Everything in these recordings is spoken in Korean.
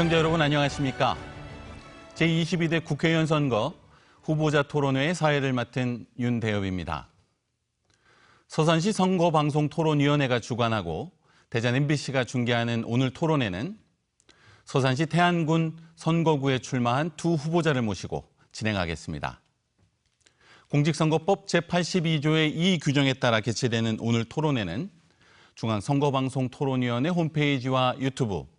시청자 여러분 안녕하십니까? 제22대 국회의원 선거 후보자 토론회의 사회를 맡은 윤대엽입니다. 서산시 선거방송토론위원회가 주관하고 대전 MBC가 중계하는 오늘 토론회는 서산시 태안군 선거구에 출마한 두 후보자를 모시고 진행하겠습니다. 공직선거법 제82조의 이 규정에 따라 개최되는 오늘 토론회는 중앙선거방송토론위원회 홈페이지와 유튜브,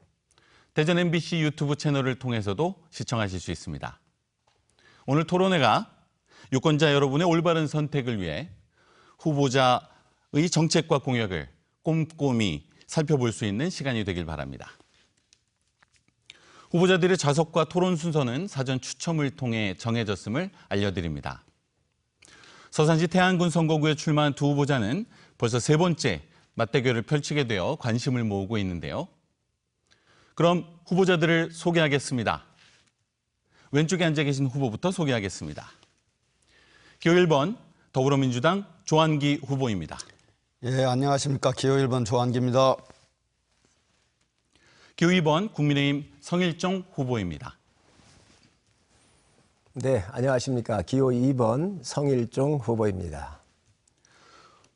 대전 MBC 유튜브 채널을 통해서도 시청하실 수 있습니다. 오늘 토론회가 유권자 여러분의 올바른 선택을 위해 후보자의 정책과 공약을 꼼꼼히 살펴볼 수 있는 시간이 되길 바랍니다. 후보자들의 좌석과 토론 순서는 사전 추첨을 통해 정해졌음을 알려드립니다. 서산시 태안군 선거구에 출마한 두 후보자는 벌써 세 번째 맞대결을 펼치게 되어 관심을 모으고 있는데요. 그럼 후보자들을 소개하겠습니다. 왼쪽에 앉아 계신 후보부터 소개하겠습니다. 기호 1번 더불어민주당 조한기 후보입니다. 예, 안녕하십니까. 기호 1번 조한기입니다. 기호 2번 국민의힘 성일종 후보입니다. 네, 안녕하십니까. 기호 2번 성일종 후보입니다.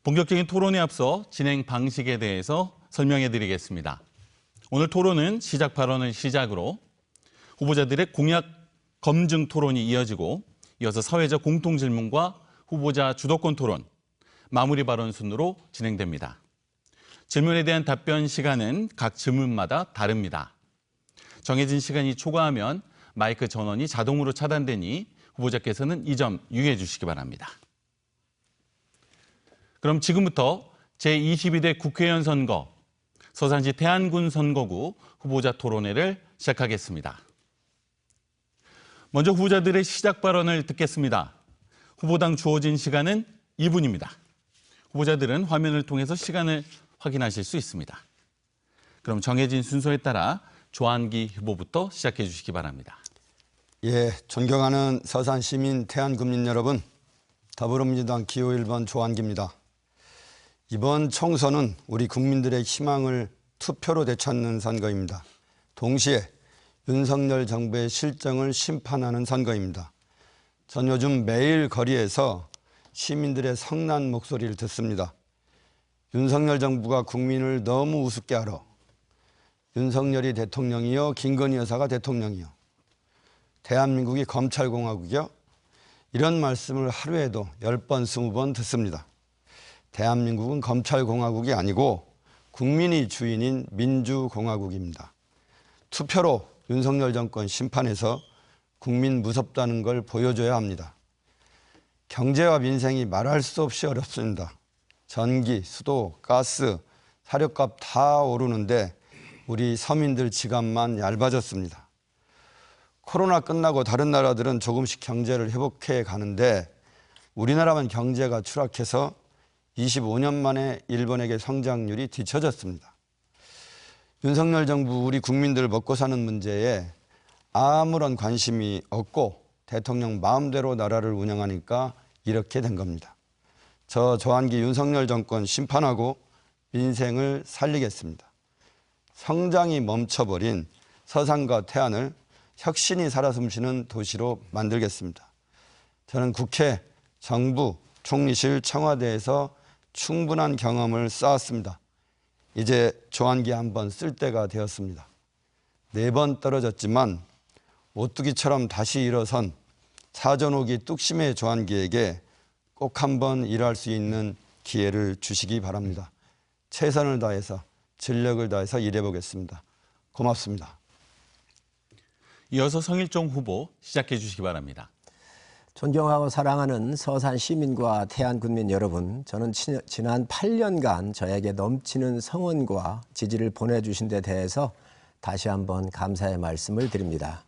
본격적인 토론에 앞서 진행 방식에 대해서 설명해 드리겠습니다. 오늘 토론은 시작 발언을 시작으로 후보자들의 공약 검증 토론이 이어지고 이어서 사회적 공통 질문과 후보자 주도권 토론, 마무리 발언 순으로 진행됩니다. 질문에 대한 답변 시간은 각 질문마다 다릅니다. 정해진 시간이 초과하면 마이크 전원이 자동으로 차단되니 후보자께서는 이 점 유의해 주시기 바랍니다. 그럼 지금부터 제22대 국회의원 선거 서산시 태안군 선거구 후보자 토론회를 시작하겠습니다. 먼저 후보자들의 시작 발언을 듣겠습니다. 후보당 주어진 시간은 2분입니다. 후보자들은 화면을 통해서 시간을 확인하실 수 있습니다. 그럼 정해진 순서에 따라 조한기 후보부터 시작해 주시기 바랍니다. 예, 존경하는 서산 시민 태안군민 여러분, 더불어민주당 기호 1번 조한기입니다. 이번 총선은 우리 국민들의 희망을 투표로 되찾는 선거입니다. 동시에 윤석열 정부의 실정을 심판하는 선거입니다. 전 요즘 매일 거리에서 시민들의 성난 목소리를 듣습니다. 윤석열 정부가 국민을 너무 우습게 하러 윤석열이 대통령이요, 김건희 여사가 대통령이요, 대한민국이 검찰공화국이요, 이런 말씀을 하루에도 10번, 20번 듣습니다. 대한민국은 검찰공화국이 아니고 국민이 주인인 민주공화국입니다. 투표로 윤석열 정권 심판해서 국민 무섭다는 걸 보여줘야 합니다. 경제와 민생이 말할 수 없이 어렵습니다. 전기, 수도, 가스, 사료값 다 오르는데 우리 서민들 지갑만 얇아졌습니다. 코로나 끝나고 다른 나라들은 조금씩 경제를 회복해 가는데 우리나라만 경제가 추락해서 25년 만에 일본에게 성장률이 뒤처졌습니다. 윤석열 정부 우리 국민들 먹고 사는 문제에 아무런 관심이 없고 대통령 마음대로 나라를 운영하니까 이렇게 된 겁니다. 저 조한기 윤석열 정권 심판하고 민생을 살리겠습니다. 성장이 멈춰버린 서산과 태안을 혁신이 살아 숨쉬는 도시로 만들겠습니다. 저는 국회, 정부, 총리실, 청와대에서 충분한 경험을 쌓았습니다. 이제 조한기 한번 쓸 때가 되었습니다. 4번 떨어졌지만 오뚜기처럼 다시 일어선 사전오기 뚝심의 조한기에게 꼭 한번 일할 수 있는 기회를 주시기 바랍니다. 최선을 다해서 전력을 다해서 일해보겠습니다. 고맙습니다. 이어서 성일종 후보 시작해 주시기 바랍니다. 존경하고 사랑하는 서산 시민과 태안군민 여러분, 저는 지난 8년간 저에게 넘치는 성원과 지지를 보내주신 데 대해서 다시 한번 감사의 말씀을 드립니다.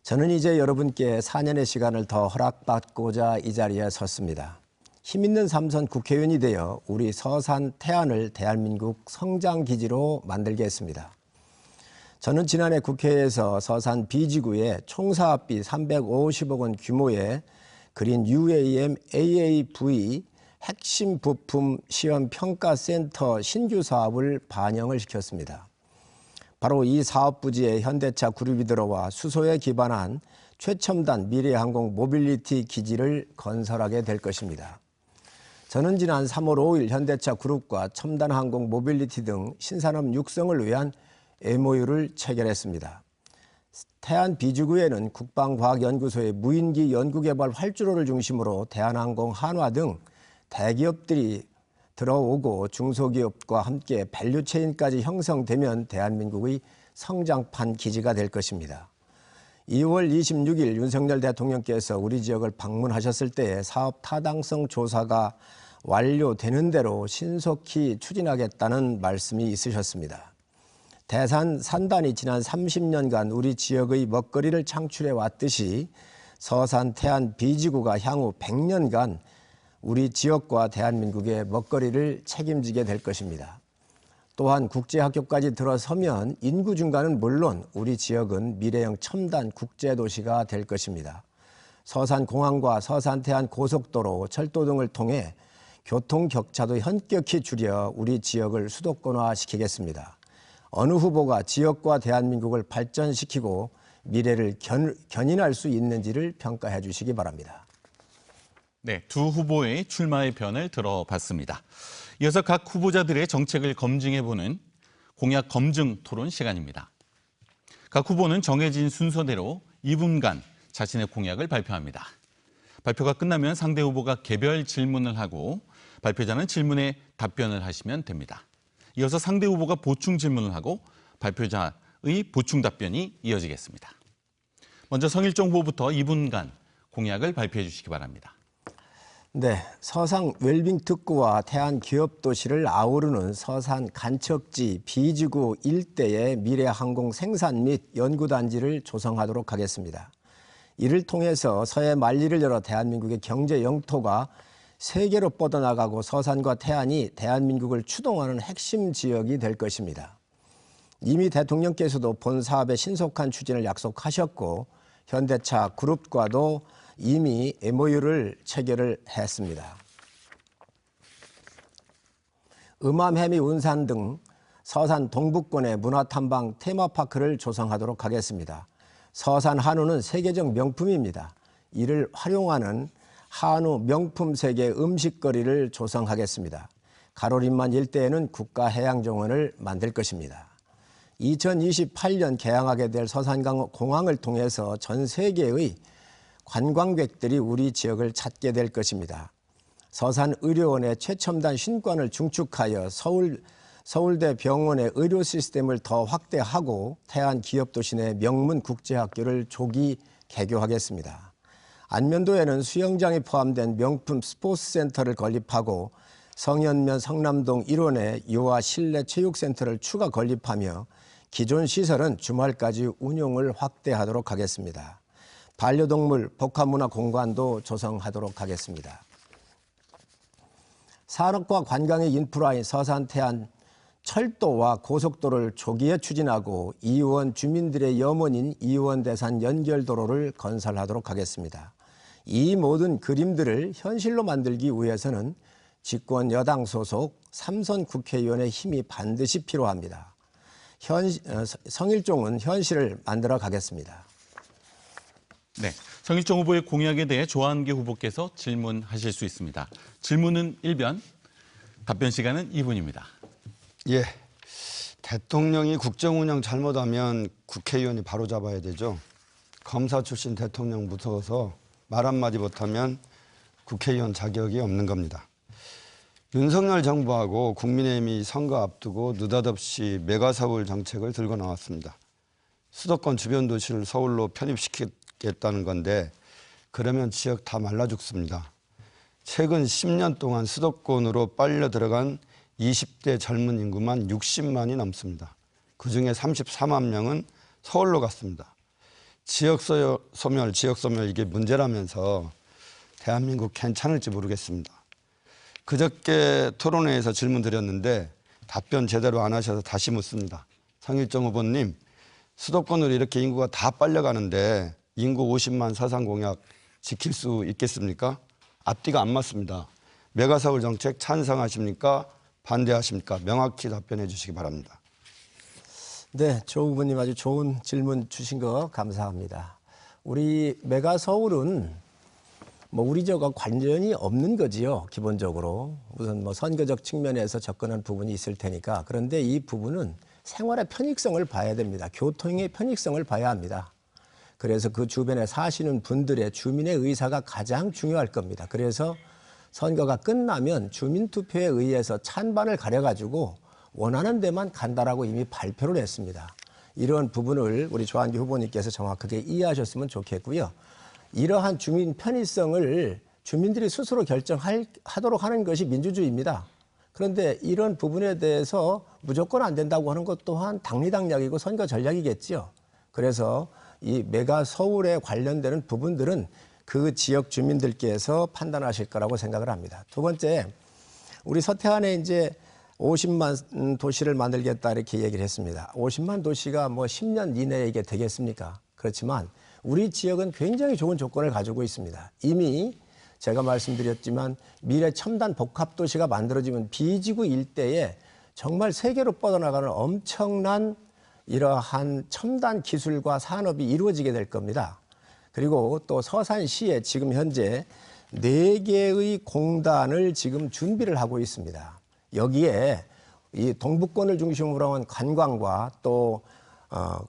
저는 이제 여러분께 4년의 시간을 더 허락받고자 이 자리에 섰습니다. 힘있는 삼선 국회의원이 되어 우리 서산 태안을 대한민국 성장기지로 만들겠습니다. 저는 지난해 국회에서 서산 B지구에 총사업비 350억 원 규모의 그린 UAM AAV 핵심 부품 시험 평가센터 신규 사업을 반영을 시켰습니다. 바로 이 사업 부지에 현대차 그룹이 들어와 수소에 기반한 최첨단 미래항공 모빌리티 기지를 건설하게 될 것입니다. 저는 지난 3월 5일 현대차 그룹과 첨단항공 모빌리티 등 신산업 육성을 위한 MOU를 체결했습니다. 태안 비주구에는 국방과학연구소의 무인기 연구개발 활주로를 중심으로 대한항공, 한화 등 대기업들이 들어오고 중소기업과 함께 밸류체인까지 형성되면 대한민국의 성장판 기지가 될 것입니다. 2월 26일 윤석열 대통령께서 우리 지역을 방문하셨을 때에 사업 타당성 조사가 완료되는 대로 신속히 추진하겠다는 말씀이 있으셨습니다. 대산 산단이 지난 30년간 우리 지역의 먹거리를 창출해 왔듯이 서산 태안 비지구가 향후 100년간 우리 지역과 대한민국의 먹거리를 책임지게 될 것입니다. 또한 국제학교까지 들어서면 인구 증가는 물론 우리 지역은 미래형 첨단 국제도시가 될 것입니다. 서산공항과 서산태안 고속도로, 철도 등을 통해 교통 격차도 현격히 줄여 우리 지역을 수도권화시키겠습니다. 어느 후보가 지역과 대한민국을 발전시키고 미래를 견인할 수 있는지를 평가해 주시기 바랍니다. 네, 두 후보의 출마의 변을 들어봤습니다. 이어서 각 후보자들의 정책을 검증해보는 공약 검증 토론 시간입니다. 각 후보는 정해진 순서대로 2분간 자신의 공약을 발표합니다. 발표가 끝나면 상대 후보가 개별 질문을 하고 발표자는 질문에 답변을 하시면 됩니다. 이어서 상대 후보가 보충 질문을 하고 발표자의 보충 답변이 이어지겠습니다. 먼저 성일종 후보부터 2분간 공약을 발표해 주시기 바랍니다. 네, 서상 웰빙 특구와 태안 기업 도시를 아우르는 서산 간척지 비지구 일대의 미래 항공 생산 및 연구단지를 조성하도록 하겠습니다. 이를 통해서 서해 만리를 열어 대한민국의 경제 영토가 세계로 뻗어나가고 서산과 태안이 대한민국을 추동하는 핵심 지역이 될 것입니다. 이미 대통령께서도 본 사업의 신속한 추진을 약속하셨고 현대차 그룹과도 이미 MOU를 체결을 했습니다. 음암해미 운산 등 서산 동북권의 문화탐방 테마파크를 조성하도록 하겠습니다. 서산 한우는 세계적 명품입니다. 이를 활용하는 한우 명품 세계 음식거리를 조성하겠습니다. 가로림만 일대에는 국가해양정원을 만들 것입니다. 2028년 개항하게 될 서산공항을 통해서 전 세계의 관광객들이 우리 지역을 찾게 될 것입니다. 서산의료원의 최첨단 신관을 중축하여 서울대 병원의 의료 시스템을 더 확대하고 태안 기업도시 내 명문 국제학교를 조기 개교하겠습니다. 안면도에는 수영장이 포함된 명품 스포츠센터를 건립하고 성현면 성남동 일원에 유아 실내 체육센터를 추가 건립하며 기존 시설은 주말까지 운용을 확대하도록 하겠습니다. 반려동물 복합문화 공간도 조성하도록 하겠습니다. 산업과 관광의 인프라인 서산 태안 철도와 고속도로를 조기에 추진하고 이원 주민들의 염원인 이원대산 연결도로를 건설하도록 하겠습니다. 이 모든 그림들을 현실로 만들기 위해서는 집권 여당 소속 3선 국회의원의 힘이 반드시 필요합니다. 성일종은 현실을 만들어 가겠습니다. 네, 성일종 후보의 공약에 대해 조한계 후보께서 질문하실 수 있습니다. 질문은 1변, 답변 시간은 2분입니다. 예, 대통령이 국정운영 잘못하면 국회의원이 바로 잡아야 되죠. 검사 출신 대통령 무서워서 말 한마디 못하면 국회의원 자격이 없는 겁니다. 윤석열 정부하고 국민의힘이 선거 앞두고 느닷없이 메가서울 정책을 들고 나왔습니다. 수도권 주변 도시를 서울로 편입시키겠다는 건데 그러면 지역 다 말라 죽습니다. 최근 10년 동안 수도권으로 빨려 들어간 20대 젊은 인구만 60만이 넘습니다. 그중에 34만 명은 서울로 갔습니다. 지역소멸 이게 문제라면서 대한민국 괜찮을지 모르겠습니다. 그저께 토론회에서 질문 드렸는데 답변 제대로 안 하셔서 다시 묻습니다. 성일종 후보님, 수도권으로 이렇게 인구가 다 빨려가는데 인구 50만 서산 공약 지킬 수 있겠습니까? 앞뒤가 안 맞습니다. 메가서울 정책 찬성하십니까? 반대하십니까? 명확히 답변해 주시기 바랍니다. 네, 조 후보님 아주 좋은 질문 주신 거 감사합니다. 우리 메가 서울은 뭐 우리 저가 관련이 없는 거지요. 기본적으로 우선 뭐 선거적 측면에서 접근한 부분이 있을 테니까. 그런데 이 부분은 생활의 편익성을 봐야 됩니다. 교통의 편익성을 봐야 합니다. 그래서 그 주변에 사시는 분들의 주민의 의사가 가장 중요할 겁니다. 그래서 선거가 끝나면 주민투표에 의해서 찬반을 가려가지고 원하는 데만 간다라고 이미 발표를 했습니다. 이런 부분을 우리 조한기 후보님께서 정확하게 이해하셨으면 좋겠고요. 이러한 주민 편의성을 주민들이 스스로 결정하도록 하는 것이 민주주의입니다. 그런데 이런 부분에 대해서 무조건 안 된다고 하는 것 또한 당리당략이고 선거 전략이겠지요. 그래서 이 메가 서울에 관련되는 부분들은 그 지역 주민들께서 판단하실 거라고 생각을 합니다. 두 번째, 우리 서태안에 이제 50만 도시를 만들겠다 이렇게 얘기를 했습니다. 50만 도시가 뭐 10년 이내에 이게 되겠습니까? 그렇지만 우리 지역은 굉장히 좋은 조건을 가지고 있습니다. 이미 제가 말씀드렸지만 미래 첨단 복합도시가 만들어지면 비지구 일대에 정말 세계로 뻗어나가는 엄청난 이러한 첨단 기술과 산업이 이루어지게 될 겁니다. 그리고 또 서산시에 지금 현재 4개의 공단을 지금 준비를 하고 있습니다. 여기에 이 동북권을 중심으로 한 관광과 또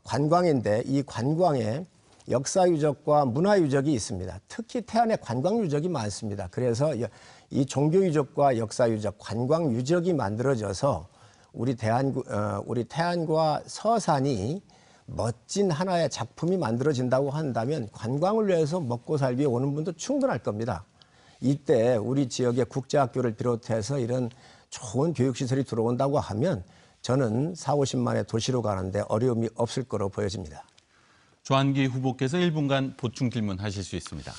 관광인데 이 관광에 역사유적과 문화유적이 있습니다. 특히 태안에 관광유적이 많습니다. 그래서 이 종교유적과 역사유적, 관광유적이 만들어져서 우리 태안과 서산이 멋진 하나의 작품이 만들어진다고 한다면 관광을 위해서 먹고 살기 위해 오는 분도 충분할 겁니다. 이때 우리 지역의 국제학교를 비롯해서 이런 좋은 교육시설이 들어온다고 하면 저는 40~50만의 도시로 가는데 어려움이 없을 거로 보여집니다. 조한기 후보께서 1분간 보충 질문하실 수 있습니다.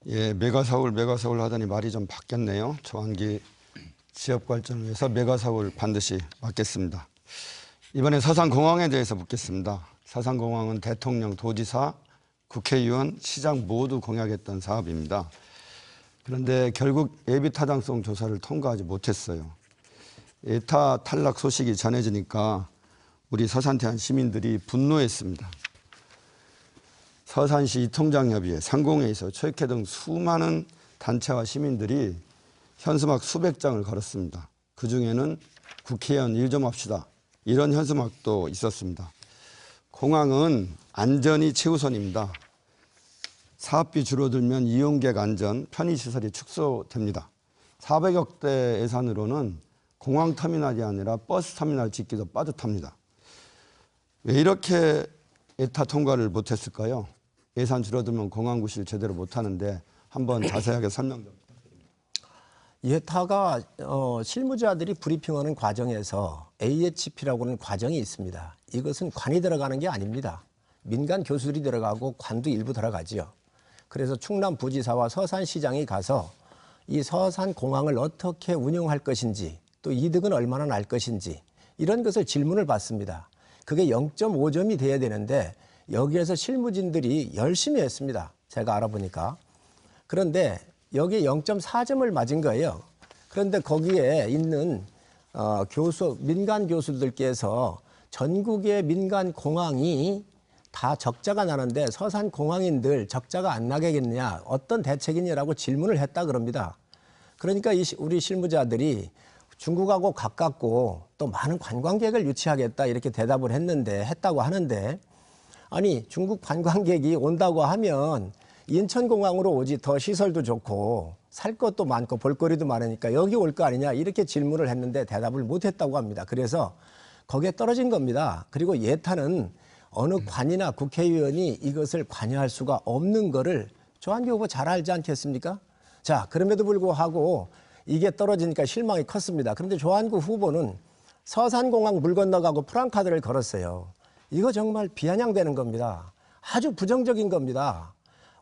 예, 메가서울 하더니 말이 좀 바뀌었네요. 조한기 지역 발전을 위해서 메가서울 반드시 맡겠습니다. 이번에 서산공항에 대해서 묻겠습니다. 서산공항은 대통령, 도지사, 국회의원, 시장 모두 공약했던 사업입니다. 그런데 결국 예비타당성 조사를 통과하지 못했어요. 예타 탈락 소식이 전해지니까 우리 서산태안 시민들이 분노했습니다. 서산시 이통장협의회, 상공회에서 초역회 등 수많은 단체와 시민들이 현수막 수백 장을 걸었습니다. 그중에는 국회의원 일 좀 합시다. 이런 현수막도 있었습니다. 공항은 안전이 최우선입니다. 사업비 줄어들면 이용객 안전, 편의시설이 축소됩니다. 400억 대 예산으로는 공항터미널이 아니라 버스터미널 짓기도 빠듯합니다. 왜 이렇게 예타 통과를 못했을까요? 예산 줄어들면 공항 구실 제대로 못하는데 한번 자세하게 설명 좀 부탁드립니다. 예타가 실무자들이 브리핑하는 과정에서 AHP라고 하는 과정이 있습니다. 이것은 관이 들어가는 게 아닙니다. 민간 교수들이 들어가고 관도 일부 들어가지요. 그래서 충남 부지사와 서산시장이 가서 이 서산공항을 어떻게 운영할 것인지 또 이득은 얼마나 날 것인지 이런 것을 질문을 받습니다. 그게 0.5점이 돼야 되는데 여기에서 실무진들이 열심히 했습니다. 제가 알아보니까. 그런데 여기에 0.4점을 맞은 거예요. 그런데 거기에 있는 민간 교수들께서 전국의 민간 공항이 다 적자가 나는데 서산공항인들 적자가 안 나겠느냐, 어떤 대책이냐라고 질문을 했다 그럽니다. 그러니까 우리 실무자들이 중국하고 가깝고 또 많은 관광객을 유치하겠다 이렇게 대답을 했다고 하는데, 아니 중국 관광객이 온다고 하면 인천공항으로 오지 더 시설도 좋고 살 것도 많고 볼거리도 많으니까 여기 올 거 아니냐 이렇게 질문을 했는데 대답을 못했다고 합니다. 그래서 거기에 떨어진 겁니다. 그리고 예타는 어느 관이나 국회의원이 이것을 관여할 수가 없는 거를 조한기 후보 잘 알지 않겠습니까? 자, 그럼에도 불구하고 이게 떨어지니까 실망이 컸습니다. 그런데 조한기 후보는 서산공항 물 건너가고 프랑카드를 걸었어요. 이거 정말 비아냥되는 겁니다. 아주 부정적인 겁니다.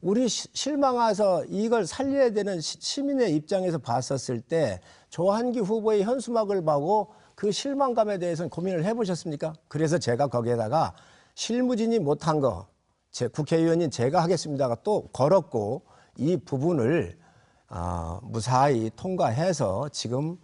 우리 실망해서 이걸 살려야 되는 시민의 입장에서 봤었을 때 조한기 후보의 현수막을 보고 그 실망감에 대해서는 고민을 해보셨습니까? 그래서 제가 거기에다가 실무진이 못한 거, 국회의원인 제가 하겠습니다가 또 걸었고 이 부분을 무사히 통과해서 지금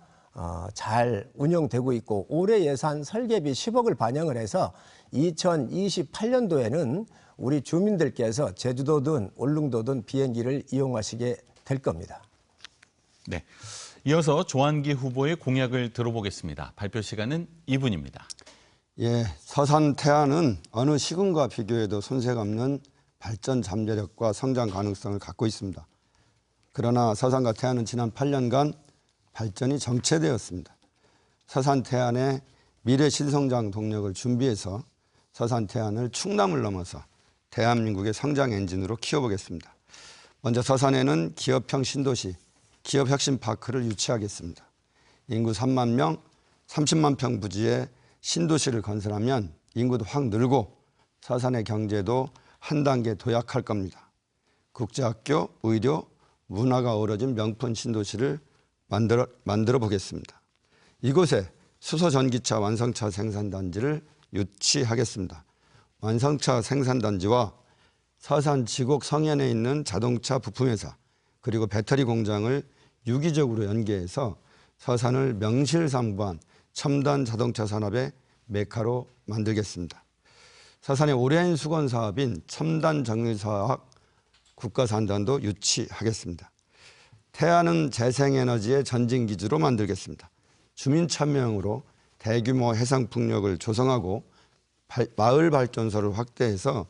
잘 운영되고 있고 올해 예산 설계비 10억을 반영을 해서 2028년도에는 우리 주민들께서 제주도든 울릉도든 비행기를 이용하시게 될 겁니다. 네. 이어서 조한기 후보의 공약을 들어보겠습니다. 발표 시간은 2분입니다. 예, 서산 태안은 어느 시군과 비교해도 손색 없는 발전 잠재력과 성장 가능성을 갖고 있습니다. 그러나 서산과 태안은 지난 8년간 발전이 정체되었습니다. 서산 태안의 미래 신성장 동력을 준비해서 서산 태안을 충남을 넘어서 대한민국의 성장 엔진으로 키워보겠습니다. 먼저 서산에는 기업형 신도시, 기업혁신파크를 유치하겠습니다. 인구 3만 명, 30만 평 부지에 신도시를 건설하면 인구도 확 늘고 서산의 경제도 한 단계 도약할 겁니다. 국제학교, 의료, 문화가 어우러진 명품 신도시를 만들어 보겠습니다. 이곳에 수소전기차 완성차 생산단지를 유치하겠습니다. 완성차 생산단지와 서산 지곡 성현에 있는 자동차 부품회사 그리고 배터리 공장을 유기적으로 연계해서 서산을 명실상부한 첨단 자동차 산업의 메카로 만들겠습니다. 서산의 오랜 수건 사업인 첨단 정유사업 국가산단도 유치하겠습니다. 태안은 재생에너지의 전진기지로 만들겠습니다. 주민 참여형으로 대규모 해상풍력을 조성하고 마을 발전소를 확대해서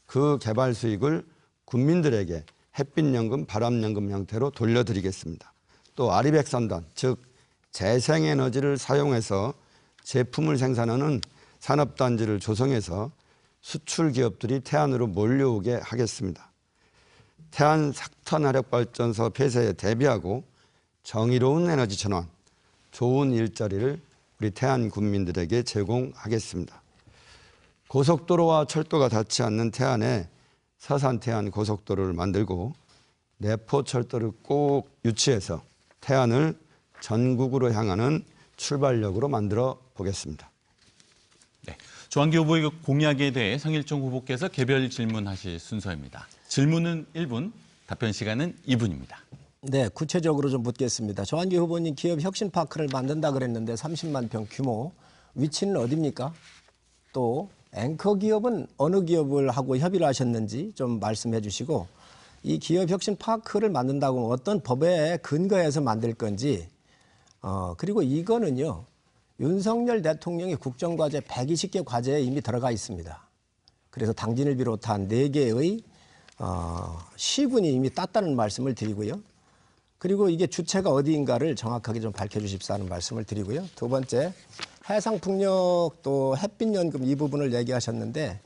그 개발 수익을 국민들에게 햇빛연금, 바람연금 형태로 돌려드리겠습니다. 또 아리백산단, 즉 재생에너지를 사용해서 제품을 생산하는 산업단지를 조성해서 수출 기업들이 태안으로 몰려오게 하겠습니다. 태안 석탄화력발전소 폐쇄에 대비하고 정의로운 에너지 전환, 좋은 일자리를 우리 태안 국민들에게 제공하겠습니다. 고속도로와 철도가 닿지 않는 태안에 서산 태안 고속도로를 만들고 내포철도를 꼭 유치해서 태안을 전국으로 향하는 출발역으로 만들어 보겠습니다. 네. 조한기 후보의 공약에 대해 성일종 후보께서 개별 질문하실 순서입니다. 질문은 1분, 답변 시간은 2분입니다. 네, 구체적으로 좀 묻겠습니다. 조한기 후보님 기업 혁신파크를 만든다 그랬는데 30만 평 규모, 위치는 어디입니까? 또 앵커 기업은 어느 기업을 하고 협의를 하셨는지 좀 말씀해 주시고, 이 기업 혁신파크를 만든다고 어떤 법에 근거해서 만들 건지, 그리고 이거는요, 윤석열 대통령이 국정과제 120개 과제에 이미 들어가 있습니다. 그래서 당진을 비롯한 4개의 시군이 이미 땄다는 말씀을 드리고요. 그리고 이게 주체가 어디인가를 정확하게 좀 밝혀주십사는 말씀을 드리고요. 두 번째, 해상풍력 또 햇빛연금 이 부분을 얘기하셨는데,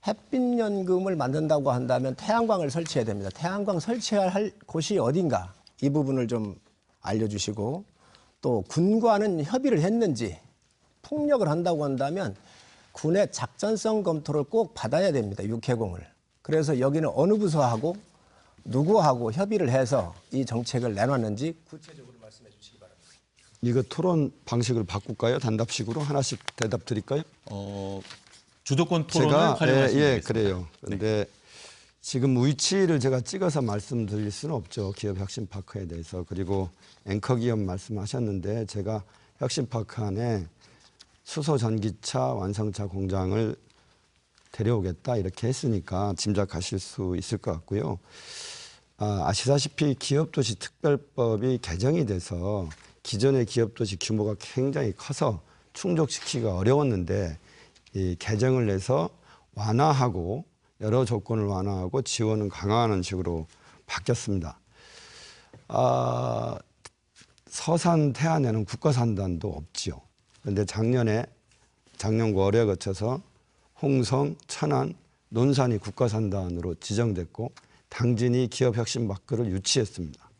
햇빛연금을 만든다고 한다면 태양광을 설치해야 됩니다. 태양광 설치할 곳이 어딘가 이 부분을 좀 알려주시고, 또 군과는 협의를 했는지, 풍력을 한다고 한다면 군의 작전성 검토를 꼭 받아야 됩니다. 육해공을. 그래서 여기는 어느 부서하고 누구하고 협의를 해서 이 정책을 내놨는지 구체적으로 말씀해 주시기 바랍니다. 이거 토론 방식을 바꿀까요? 단답식으로 하나씩 대답 드릴까요? 주도권 토론을 활용하시면 예, 되겠습니다. 그래요. 그런데 지금 위치를 제가 찍어서 말씀드릴 수는 없죠. 기업 혁신파크에 대해서. 그리고 앵커 기업 말씀하셨는데 제가 혁신파크 안에 수소전기차 완성차 공장을 데려오겠다 이렇게 했으니까 짐작하실 수 있을 것 같고요. 아시다시피 기업도시특별법이 개정이 돼서 기존의 기업도시 규모가 굉장히 커서 충족시키기가 어려웠는데 이 개정을 해서 완화하고 여러 조건을 완화하고 지원을 강화하는 식으로 바뀌었습니다. 서산 태안에는 국가산단도 없지요. 그런데 작년 월에 거쳐서 홍성, 천안, 논산이 국가산단으로 지정됐고 당진이 기업혁신파크를 유치했습니다.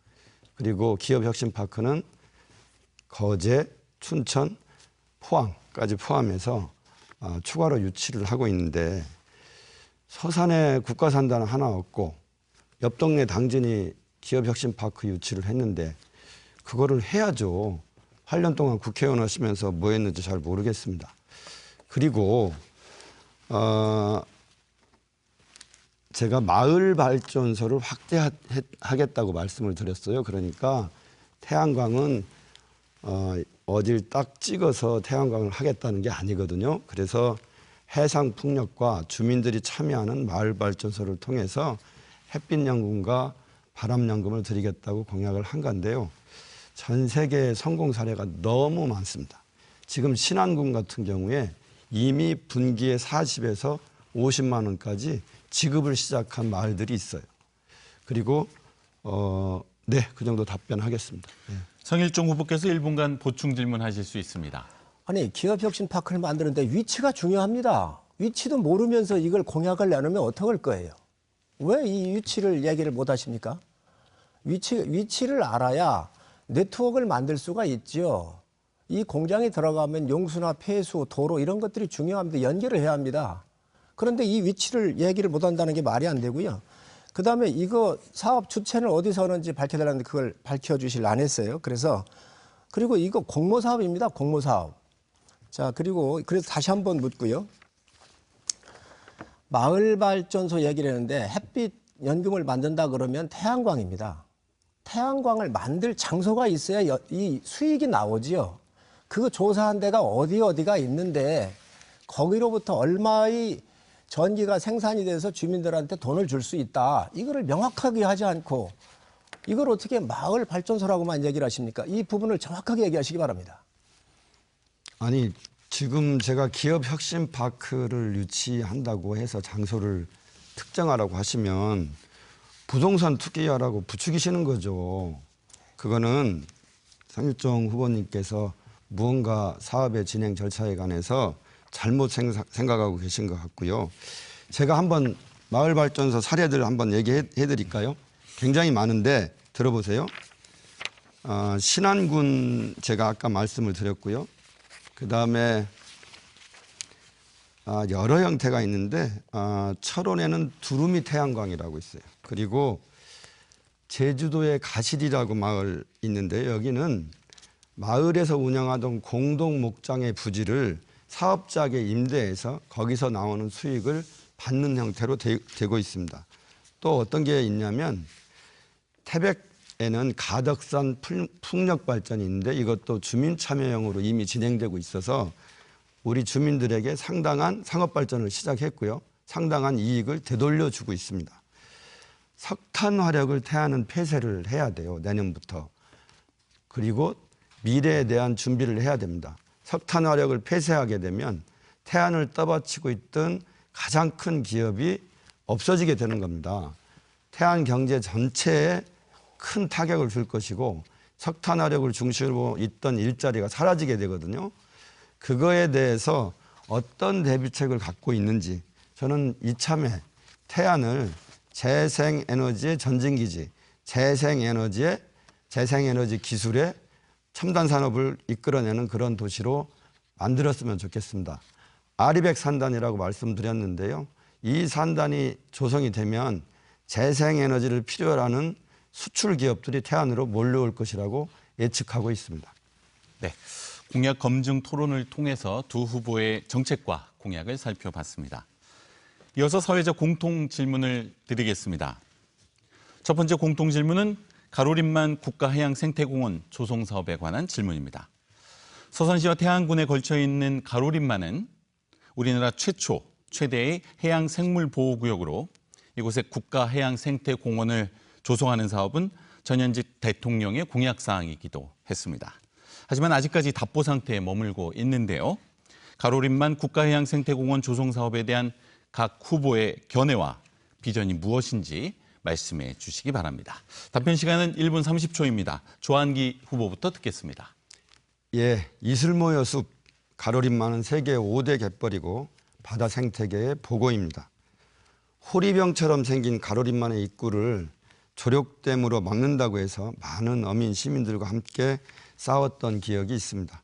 그리고 기업혁신파크는 거제, 춘천, 포항까지 포함해서 추가로 유치를 하고 있는데 서산에 국가산단은 하나 없고 옆 동네 당진이 기업혁신파크 유치를 했는데 그거를 해야죠. 8년 동안 국회의원 하시면서 뭐 했는지 잘 모르겠습니다. 그리고 제가 마을 발전소를 확대하겠다고 말씀을 드렸어요. 그러니까 태양광은 어딜 딱 찍어서 태양광을 하겠다는 게 아니거든요. 그래서 해상 풍력과 주민들이 참여하는 마을 발전소를 통해서 햇빛 연금과 바람 연금을 드리겠다고 공약을 한 건데요. 전 세계의 성공 사례가 너무 많습니다. 지금 신안군 같은 경우에 이미 분기에 40에서 50만 원까지 지급을 시작한 마을들이 있어요. 그리고 네, 그 정도 답변하겠습니다. 네. 성일종 후보께서 1분간 보충 질문하실 수 있습니다. 아니, 기업혁신파크를 만드는데 위치가 중요합니다. 위치도 모르면서 이걸 공약을 내놓으면 어떡할 거예요? 왜 이 위치를 얘기를 못 하십니까? 위치를 알아야 네트워크를 만들 수가 있죠. 이 공장에 들어가면 용수나 폐수, 도로 이런 것들이 중요합니다. 연결을 해야 합니다. 그런데 이 위치를 얘기를 못 한다는 게 말이 안 되고요. 그다음에 이거 사업 주체는 어디서 하는지 밝혀달라는데 그걸 밝혀주실 안 했어요. 그리고 이거 공모 사업입니다. 공모 사업. 자, 그래서 다시 한번 묻고요. 마을 발전소 얘기를 했는데 햇빛 연금을 만든다 그러면 태양광입니다. 태양광을 만들 장소가 있어야 이 수익이 나오지요. 그거 조사한 데가 어디가 있는데 거기로부터 얼마의 전기가 생산이 돼서 주민들한테 돈을 줄 수 있다. 이거를 명확하게 하지 않고 이걸 어떻게 마을 발전소라고만 얘기를 하십니까? 이 부분을 정확하게 얘기하시기 바랍니다. 아니, 지금 제가 기업혁신파크를 유치한다고 해서 장소를 특정하라고 하시면 부동산 투기하라고 부추기시는 거죠. 그거는 성일종 후보님께서 무언가 사업의 진행 절차에 관해서 잘못 생각하고 계신 것 같고요. 제가 한번 마을 발전소 사례들 한번 얘기해 드릴까요? 굉장히 많은데 들어보세요. 신안군 제가 아까 말씀을 드렸고요. 그다음에 여러 형태가 있는데 철원에는 두루미 태양광이라고 있어요. 그리고 제주도에 가실이라고 마을 있는데 여기는 마을에서 운영하던 공동 목장의 부지를 사업자에게 임대해서 거기서 나오는 수익을 받는 형태로 되고 있습니다. 또 어떤 게 있냐면 태백에는 가덕산 풍력발전이 있는데 이것도 주민 참여형으로 이미 진행되고 있어서 우리 주민들에게 상당한 상업발전을 시작했고요. 상당한 이익을 되돌려주고 있습니다. 석탄 화력을 태하는 폐쇄를 해야 돼요. 내년부터. 그리고 미래에 대한 준비를 해야 됩니다. 석탄 화력을 폐쇄하게 되면 태안을 떠받치고 있던 가장 큰 기업이 없어지게 되는 겁니다. 태안 경제 전체에 큰 타격을 줄 것이고 석탄 화력을 중심으로 있던 일자리가 사라지게 되거든요. 그거에 대해서 어떤 대비책을 갖고 있는지 저는 이참에 태안을 재생에너지의 전진기지, 재생에너지 기술의 첨단 산업을 이끌어내는 그런 도시로 만들었으면 좋겠습니다. 아리백 산단이라고 말씀드렸는데요. 이 산단이 조성이 되면 재생에너지를 필요로 하는 수출 기업들이 태안으로 몰려올 것이라고 예측하고 있습니다. 네, 공약 검증 토론을 통해서 두 후보의 정책과 공약을 살펴봤습니다. 이어서 사회적 공통 질문을 드리겠습니다. 첫 번째 공통 질문은 가로림만 국가해양생태공원 조성 사업에 관한 질문입니다. 서산시와 태안군에 걸쳐 있는 가로림만은 우리나라 최대의 해양생물보호구역으로 이곳에 국가해양생태공원을 조성하는 사업은 전현직 대통령의 공약사항이기도 했습니다. 하지만 아직까지 답보 상태에 머물고 있는데요. 가로림만 국가해양생태공원 조성 사업에 대한 각 후보의 견해와 비전이 무엇인지 말씀해 주시기 바랍니다. 답변 시간은 1분 30초입니다. 조한기 후보부터 듣겠습니다. 예, 이슬모 여숲 가로림만은 세계 5대 갯벌이고 바다 생태계의 보고입니다. 호리병처럼 생긴 가로림만의 입구를 조력댐으로 막는다고 해서 많은 어민 시민들과 함께 싸웠던 기억이 있습니다.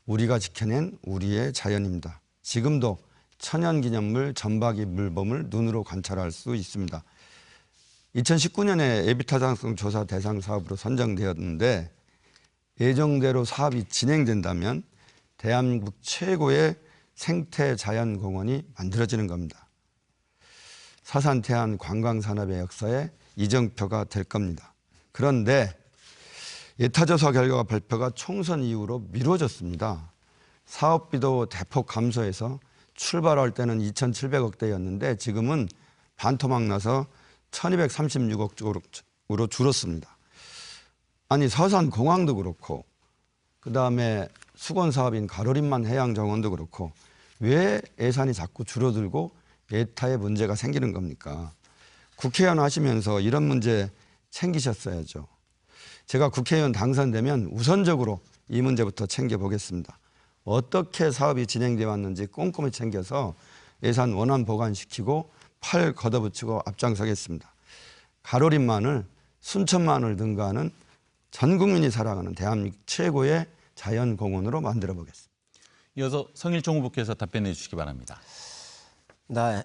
우리가 지켜낸 우리의 자연입니다. 지금도 천연기념물 전박이 물범을 눈으로 관찰할 수 있습니다. 2019년에 에비타당성 조사 대상 사업으로 선정되었는데 예정대로 사업이 진행된다면 대한민국 최고의 생태자연공원이 만들어지는 겁니다. 서산 태안 관광산업의 역사에 이정표가 될 겁니다. 그런데 예타조사 결과 발표가 총선 이후로 미뤄졌습니다. 사업비도 대폭 감소해서 출발할 때는 2,700억대였는데 지금은 반토막 나서 1,236억 쪽으로 줄었습니다. 아니 서산공항도 그렇고 그다음에 수건사업인 가로림만 해양정원도 그렇고 왜 예산이 자꾸 줄어들고 예타에 문제가 생기는 겁니까? 국회의원 하시면서 이런 문제 챙기셨어야죠. 제가 국회의원 당선되면 우선적으로 이 문제부터 챙겨보겠습니다. 어떻게 사업이 진행되어 왔는지 꼼꼼히 챙겨서 예산 원안 보관시키고 팔 걷어붙이고 앞장서겠습니다. 가로림만을 순천만을 능가하는 전 국민이 사랑하는 대한민국 최고의 자연공원으로 만들어 보겠습니다. 이어서 성일종 후보께서 답변해 주시기 바랍니다.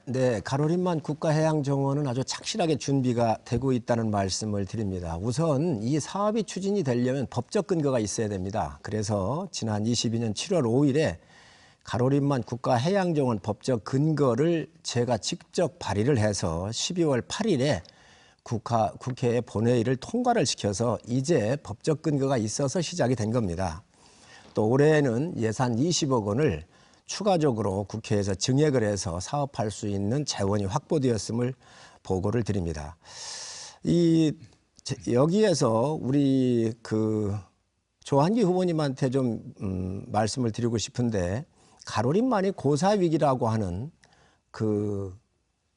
네, 가로림만 국가해양정원은 아주 착실하게 준비가 되고 있다는 말씀을 드립니다. 우선 이 사업이 추진이 되려면 법적 근거가 있어야 됩니다. 그래서 지난 22년 7월 5일에 가로림만 국가해양정원 법적 근거를 제가 직접 발의를 해서 12월 8일에 국회의 본회의를 통과를 시켜서 이제 법적 근거가 있어서 시작이 된 겁니다. 또 올해에는 예산 20억 원을 추가적으로 국회에서 증액을 해서 사업할 수 있는 재원이 확보되었음을 보고를 드립니다. 여기에서 우리 조한기 후보님한테 좀 말씀을 드리고 싶은데 가로림만이 고사위기라고 하는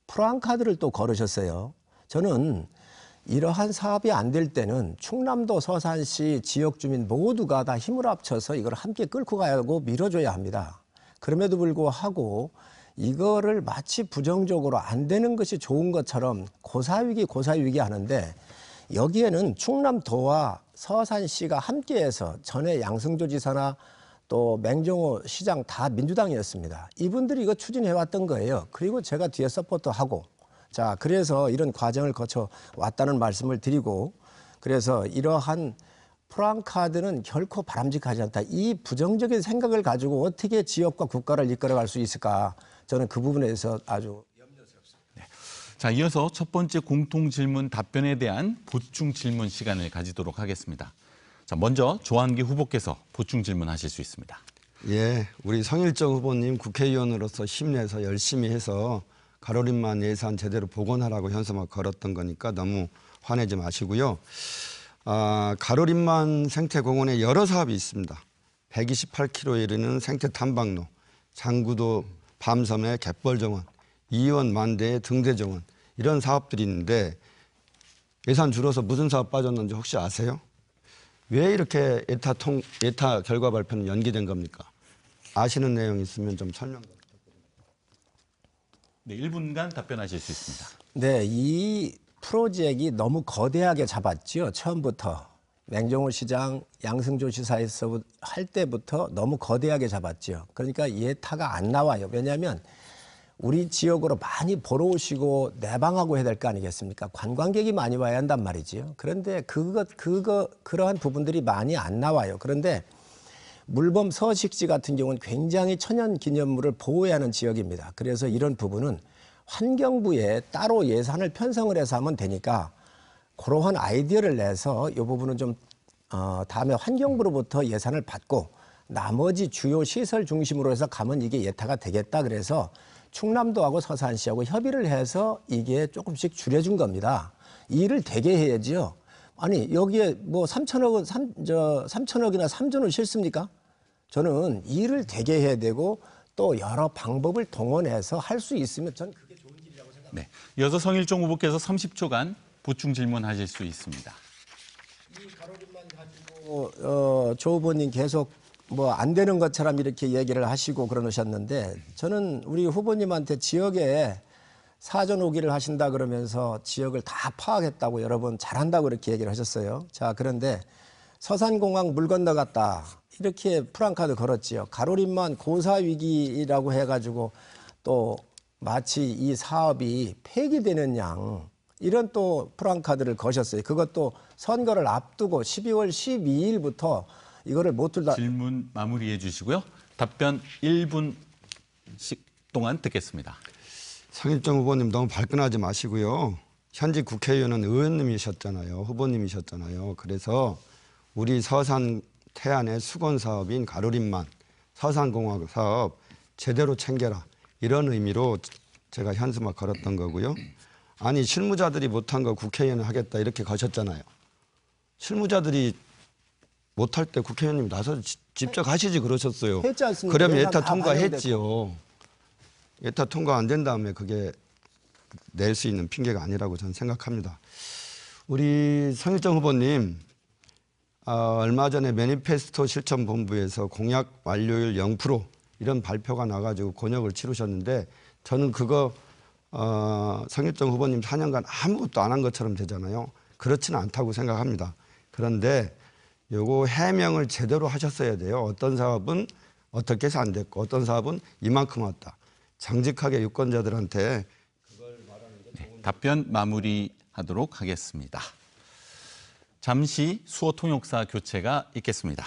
프랑카드를 또 걸으셨어요. 저는 이러한 사업이 안 될 때는 충남도 서산시 지역 주민 모두가 다 힘을 합쳐서 이걸 함께 끌고 가고 밀어줘야 합니다. 그럼에도 불구하고 이거를 마치 부정적으로 안 되는 것이 좋은 것처럼 고사위기 하는데 여기에는 충남도와 서산시가 함께해서 전에 양승조 지사나 또 맹정호 시장 다 민주당이었습니다. 이분들이 이거 추진해왔던 거예요. 그리고 제가 뒤에 서포트하고 자, 그래서 이런 과정을 거쳐 왔다는 말씀을 드리고 그래서 이러한 프랑카드는 결코 바람직하지 않다. 이 부정적인 생각을 가지고 어떻게 지역과 국가를 이끌어갈 수 있을까? 저는 그 부분에 대해서 아주 염려스럽습니다. 네. 자, 이어서 첫 번째 공통 질문 답변에 대한 보충 질문 시간을 가지도록 하겠습니다. 자, 먼저 조한기 후보께서 보충 질문하실 수 있습니다. 예, 우리 성일정 후보님 국회의원으로서 힘내서 열심히 해서 가로림만 예산 제대로 복원하라고 현수막 걸었던 거니까 너무 화내지 마시고요. 가로림만 생태공원에 여러 사업이 있습니다. 128km에 이르는 생태탐방로, 장구도 밤섬의 갯벌정원, 이원 만대의 등대정원 이런 사업들이 있는데 예산 줄어서 무슨 사업 빠졌는지 혹시 아세요? 왜 이렇게 예타 결과 발표는 연기된 겁니까? 아시는 내용 있으면 좀 설명 좀 부탁드립니다. 네, 1분간 답변하실 수 있습니다. 네, 이 프로젝트가 너무 거대하게 잡았죠. 처음부터 맹정호 시장, 양승조 지사에서 할 때부터 너무 거대하게 잡았죠. 그러니까 예타가 안 나와요. 왜냐하면 우리 지역으로 많이 보러 오시고 내방하고 해야 될 거 아니겠습니까? 관광객이 많이 와야 한단 말이지요. 그런데 그러한 부분들이 많이 안 나와요. 그런데 물범 서식지 같은 경우는 굉장히 천연기념물을 보호해야 하는 지역입니다. 그래서 이런 부분은 환경부에 따로 예산을 편성을 해서 하면 되니까 그러한 아이디어를 내서 이 부분은 좀 다음에 환경부로부터 예산을 받고 나머지 주요 시설 중심으로 해서 가면 이게 예타가 되겠다. 그래서 충남도하고 서산시하고 협의를 해서 이게 조금씩 줄여준 겁니다. 이 일을 되게 해야지요. 아니 여기에 뭐 3천억이나 3조는 싫습니까? 저는 이 일을 되게 해야 되고 또 여러 방법을 동원해서 할 수 있으면 전 그게 좋은 일이라고 생각합니다. 네, 이어서 성일종 후보께서 30초간 보충 질문하실 수 있습니다. 이 가로림만 가지고 조 후보님 계속 뭐 안 되는 것처럼 이렇게 얘기를 하시고 그러셨는데 저는 우리 후보님한테 지역에 사전 오기를 하신다 그러면서 지역을 다 파악했다고 여러 번 잘한다고 이렇게 얘기를 하셨어요. 자, 그런데 서산공항 물 건너갔다 이렇게 프랑카드 걸었지요. 가로림만 고사위기라고 해가지고 또 마치 이 사업이 폐기되는 양 이런 또 프랑카드를 거셨어요. 그것도 선거를 앞두고 12월 12일부터 이거를 못 들다. 질문 마무리해 주시고요. 답변 1분씩 동안 듣겠습니다. 성일정 후보님 너무 발끈하지 마시고요. 현직 국회의원은 의원님이셨잖아요. 후보님이셨잖아요. 그래서 우리 서산 태안의 수건 사업인 가로림만 서산공항 사업 제대로 챙겨라. 이런 의미로 제가 현수막 걸었던 거고요. 아니 실무자들이 못한 거 국회의원이 하겠다 이렇게 거셨잖아요. 실무자들이 못할 때 국회의원님 나서 직접 하시지 그러셨어요. 했지 않습니까? 그러면 예산 예타 다 통과했지요. 예타 통과 안 된 다음에 그게 낼 수 있는 핑계가 아니라고 저는 생각합니다. 우리 성일정 후보님 얼마 전에 매니페스토 실천본부에서 공약 완료율 0% 이런 발표가 나가지고 곤욕을 치르셨는데 저는 그거 성일정 후보님 4년간 아무것도 안 한 것처럼 되잖아요. 그렇지는 않다고 생각합니다. 그런데 요거 해명을 제대로 하셨어야 돼요. 어떤 사업은 어떻게 해서 안 됐고 어떤 사업은 이만큼 왔다. 정직하게 유권자들한테 답변 마무리하도록 하겠습니다. 잠시 수호 통역사 교체가 있겠습니다.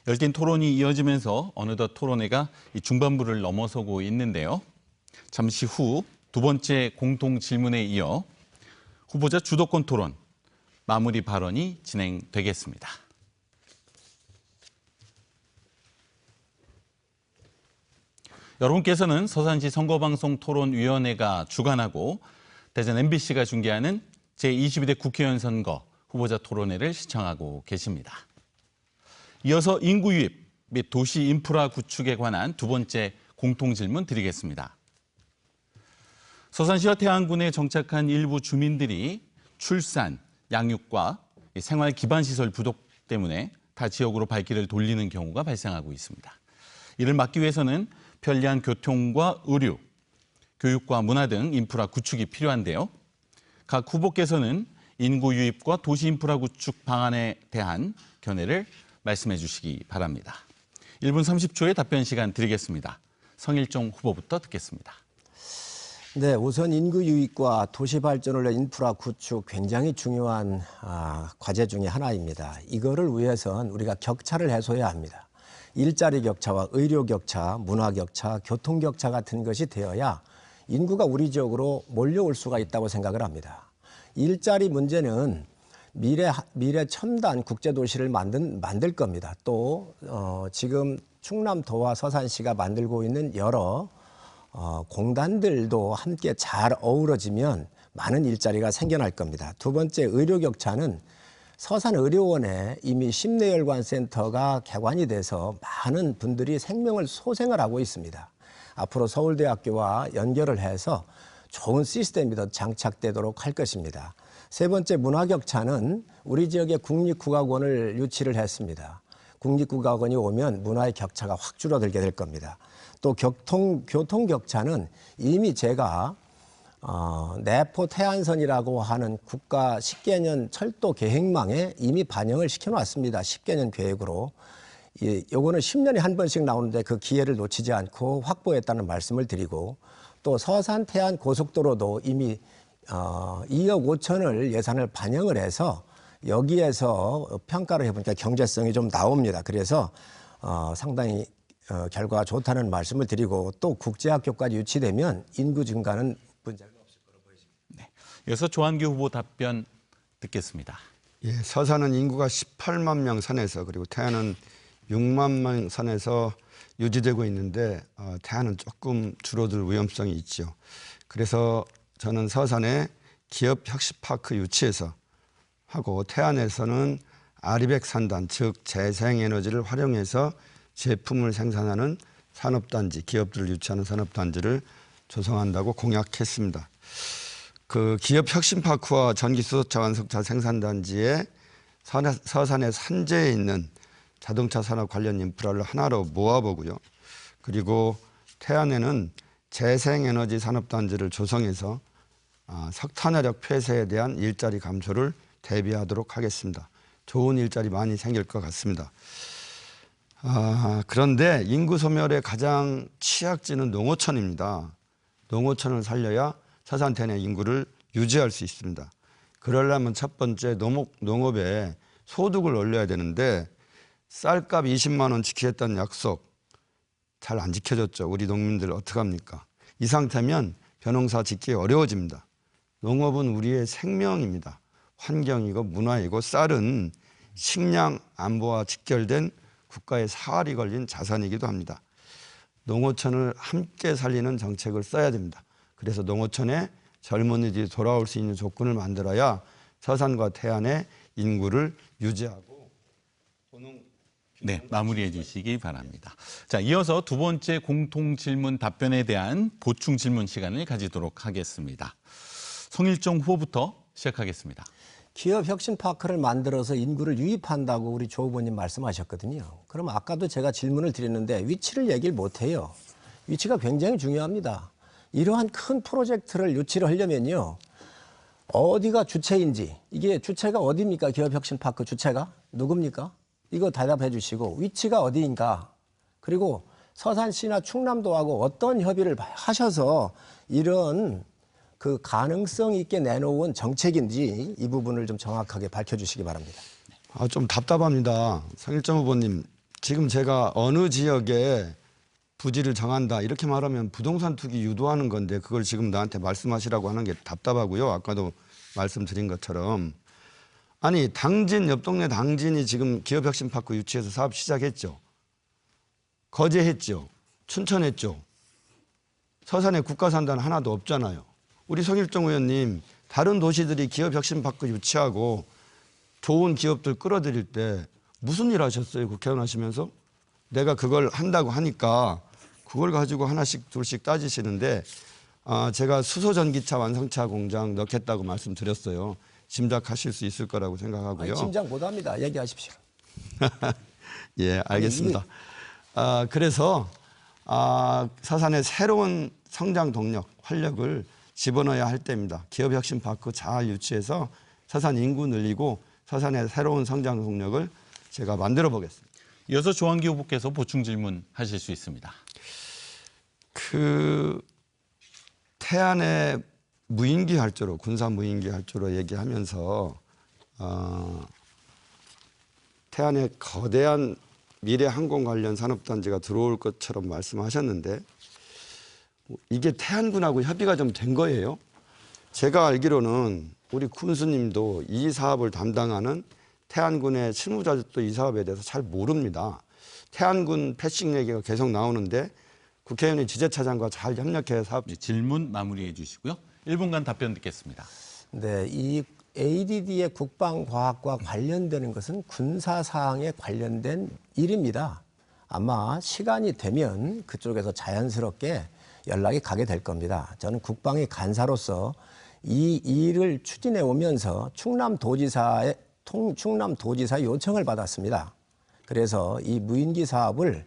열띤 토론이 이어지면서 어느덧 토론회가 이 중반부를 넘어서고 있는데요. 잠시 후 두 번째 공통 질문에 이어 후보자 주도권 토론 마무리 발언이 진행되겠습니다. 여러분께서는 서산시 선거방송 토론위원회가 주관하고 대전 MBC가 중계하는 제22대 국회의원 선거 후보자 토론회를 시청하고 계십니다. 이어서 인구 유입 및 도시 인프라 구축에 관한 두 번째 공통 질문 드리겠습니다. 서산시와 태안군에 정착한 일부 주민들이 출산, 양육과 생활 기반 시설 부족 때문에 타 지역으로 발길을 돌리는 경우가 발생하고 있습니다. 이를 막기 위해서는 편리한 교통과 의료, 교육과 문화 등 인프라 구축이 필요한데요. 각 후보께서는 인구 유입과 도시 인프라 구축 방안에 대한 견해를 말씀해 주시기 바랍니다. 1분 30초의 답변 시간 드리겠습니다. 성일종 후보부터 듣겠습니다. 네, 우선 인구 유입과 도시 발전을 위한 인프라 구축 굉장히 중요한 과제 중에 하나입니다. 이거를 위해선 우리가 격차를 해소해야 합니다. 일자리 격차와 의료 격차, 문화 격차, 교통 격차 같은 것이 되어야 인구가 우리 지역으로 몰려올 수가 있다고 생각을 합니다. 일자리 문제는 미래 첨단 국제도시를 만들 겁니다. 또 지금 충남도와 서산시가 만들고 있는 여러 공단들도 함께 잘 어우러지면 많은 일자리가 생겨날 겁니다. 두 번째, 의료 격차는 서산의료원에 이미 심내혈관센터가 개관이 돼서 많은 분들이 생명을 소생을 하고 있습니다. 앞으로 서울대학교와 연결을 해서 좋은 시스템이 더 장착되도록 할 것입니다. 세 번째, 문화 격차는 우리 지역에 국립국악원을 유치를 했습니다. 국립국악원이 오면 문화의 격차가 확 줄어들게 될 겁니다. 또 교통 격차는 이미 제가 내포 태안선이라고 하는 국가 10개년 철도 계획망에 이미 반영을 시켜놨습니다. 10개년 계획으로. 요거는 10년에 한 번씩 나오는데 그 기회를 놓치지 않고 확보했다는 말씀을 드리고, 또 서산 태안 고속도로도 이미 2억 5천을 예산을 반영을 해서 여기에서 평가를 해보니까 경제성이 좀 나옵니다. 그래서 상당히 결과가 좋다는 말씀을 드리고, 또 국제학교까지 유치되면 인구 증가는 문제가 없을 거로 보여집니다. 네. 이어서 조한규 후보 답변 듣겠습니다. 예, 서산은 인구가 18만 명 선에서 그리고 태안은 6만 명 선에서 유지되고 있는데 태안은 조금 줄어들 위험성이 있죠. 그래서 저는 서산에 기업 혁신파크 유치해서 하고 태안에서는 아리백 산단 즉 재생에너지를 활용해서 제품을 생산하는 산업단지, 기업들을 유치하는 산업단지를 조성한다고 공약했습니다. 그 기업 혁신파크와 전기수소차 완성차 생산단지에 서산의 산재에 있는 자동차 산업 관련 인프라를 하나로 모아보고요. 그리고 태안에는 재생에너지 산업단지를 조성해서 석탄화력 폐쇄에 대한 일자리 감소를 대비하도록 하겠습니다. 좋은 일자리 많이 생길 것 같습니다. 그런데 인구 소멸의 가장 취약지는 농어촌입니다. 농어촌을 살려야 서산 태안의 인구를 유지할 수 있습니다. 그러려면 첫 번째 농업에 소득을 올려야 되는데 쌀값 20만 원 지키겠다는 약속 잘 안 지켜졌죠. 우리 농민들 어떡합니까? 이 상태면 벼농사 짓기 어려워집니다. 농업은 우리의 생명입니다. 환경이고 문화이고 쌀은 식량 안보와 직결된 국가의 사활이 걸린 자산이기도 합니다. 농어촌을 함께 살리는 정책을 써야 됩니다. 그래서 농어촌에 젊은이들이 돌아올 수 있는 조건을 만들어야 서산과 태안의 인구를 유지하고 네, 마무리해 주시기 바랍니다. 자, 이어서 두 번째 공통 질문 답변에 대한 보충 질문 시간을 가지도록 하겠습니다. 성일종 후보부터 시작하겠습니다. 기업혁신파크를 만들어서 인구를 유입한다고 우리 조 후보님 말씀하셨거든요. 그럼 아까도 제가 질문을 드렸는데 위치를 얘기를 못해요. 위치가 굉장히 중요합니다. 이러한 큰 프로젝트를 유치를 하려면요. 어디가 주체인지, 이게 주체가 어디입니까? 기업혁신파크 주체가? 누굽니까? 이거 대답해 주시고 위치가 어디인가? 그리고 서산시나 충남도하고 어떤 협의를 하셔서 이런 그 가능성 있게 내놓은 정책인지 이 부분을 좀 정확하게 밝혀주시기 바랍니다. 좀 답답합니다. 성일정 후보님, 지금 제가 어느 지역에 부지를 정한다 이렇게 말하면 부동산 투기 유도하는 건데 그걸 지금 나한테 말씀하시라고 하는 게 답답하고요. 아까도 말씀드린 것처럼 아니 당진 옆 동네 당진이 지금 기업혁신파크 유치해서 사업 시작했죠. 거제했죠. 춘천했죠. 서산에 국가산단 하나도 없잖아요. 우리 성일정 의원님, 다른 도시들이 기업혁신파크 유치하고 좋은 기업들 끌어들일 때 무슨 일 하셨어요? 국회의원 하시면서? 내가 그걸 한다고 하니까 그걸 가지고 하나씩 둘씩 따지시는데 제가 수소전기차 완성차 공장 넣겠다고 말씀드렸어요. 짐작하실 수 있을 거라고 생각하고요. 아니, 짐작 못합니다. 얘기하십시오. 예, 알겠습니다. 그래서 서산의 새로운 성장 동력, 활력을 집어넣어야 할 때입니다. 기업혁신파크 잘 유치해서 서산 인구 늘리고 서산의 새로운 성장 동력을 제가 만들어 보겠습니다. 이어서 조한기 후보께서 보충 질문 하실 수 있습니다. 태안의 무인기 활주로, 군사 무인기 활주로 얘기하면서 태안에 거대한 미래 항공 관련 산업단지가 들어올 것처럼 말씀하셨는데 이게 태안군하고 협의가 좀 된 거예요. 제가 알기로는 우리 군수님도 이 사업을 담당하는 태안군의 실무자도 이 사업에 대해서 잘 모릅니다. 태안군 패싱 얘기가 계속 나오는데 국회의원이 지자차장과 잘 협력해서 사업. 네, 질문 마무리해 주시고요. 1분간 답변 듣겠습니다. 네, 이 ADD의 국방과학과 관련되는 것은 군사사항에 관련된 일입니다. 아마 시간이 되면 그쪽에서 자연스럽게 연락이 가게 될 겁니다. 저는 국방의 간사로서 이 일을 추진해 오면서 충남도지사 요청을 받았습니다. 그래서 이 무인기 사업을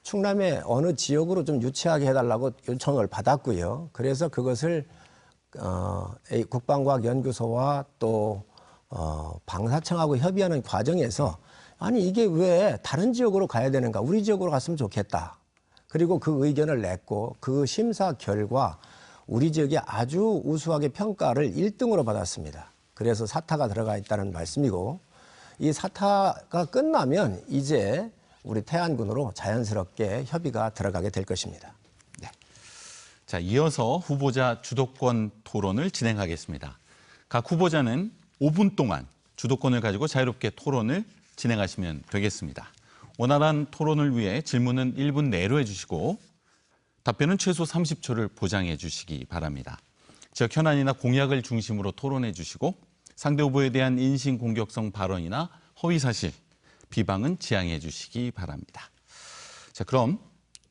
충남의 어느 지역으로 좀 유치하게 해달라고 요청을 받았고요. 그래서 그것을 국방과학연구소와 또 방사청하고 협의하는 과정에서 아니 이게 왜 다른 지역으로 가야 되는가? 우리 지역으로 갔으면 좋겠다. 그리고 그 의견을 냈고 그 심사 결과 우리 지역이 아주 우수하게 평가를 1등으로 받았습니다. 그래서 사타가 들어가 있다는 말씀이고 이 사타가 끝나면 이제 우리 태안군으로 자연스럽게 협의가 들어가게 될 것입니다. 네. 자, 이어서 후보자 주도권 토론을 진행하겠습니다. 각 후보자는 5분 동안 주도권을 가지고 자유롭게 토론을 진행하시면 되겠습니다. 원활한 토론을 위해 질문은 1분 내로 해주시고 답변은 최소 30초를 보장해 주시기 바랍니다. 지역 현안이나 공약을 중심으로 토론해 주시고 상대 후보에 대한 인신공격성 발언이나 허위사실, 비방은 지양해 주시기 바랍니다. 자, 그럼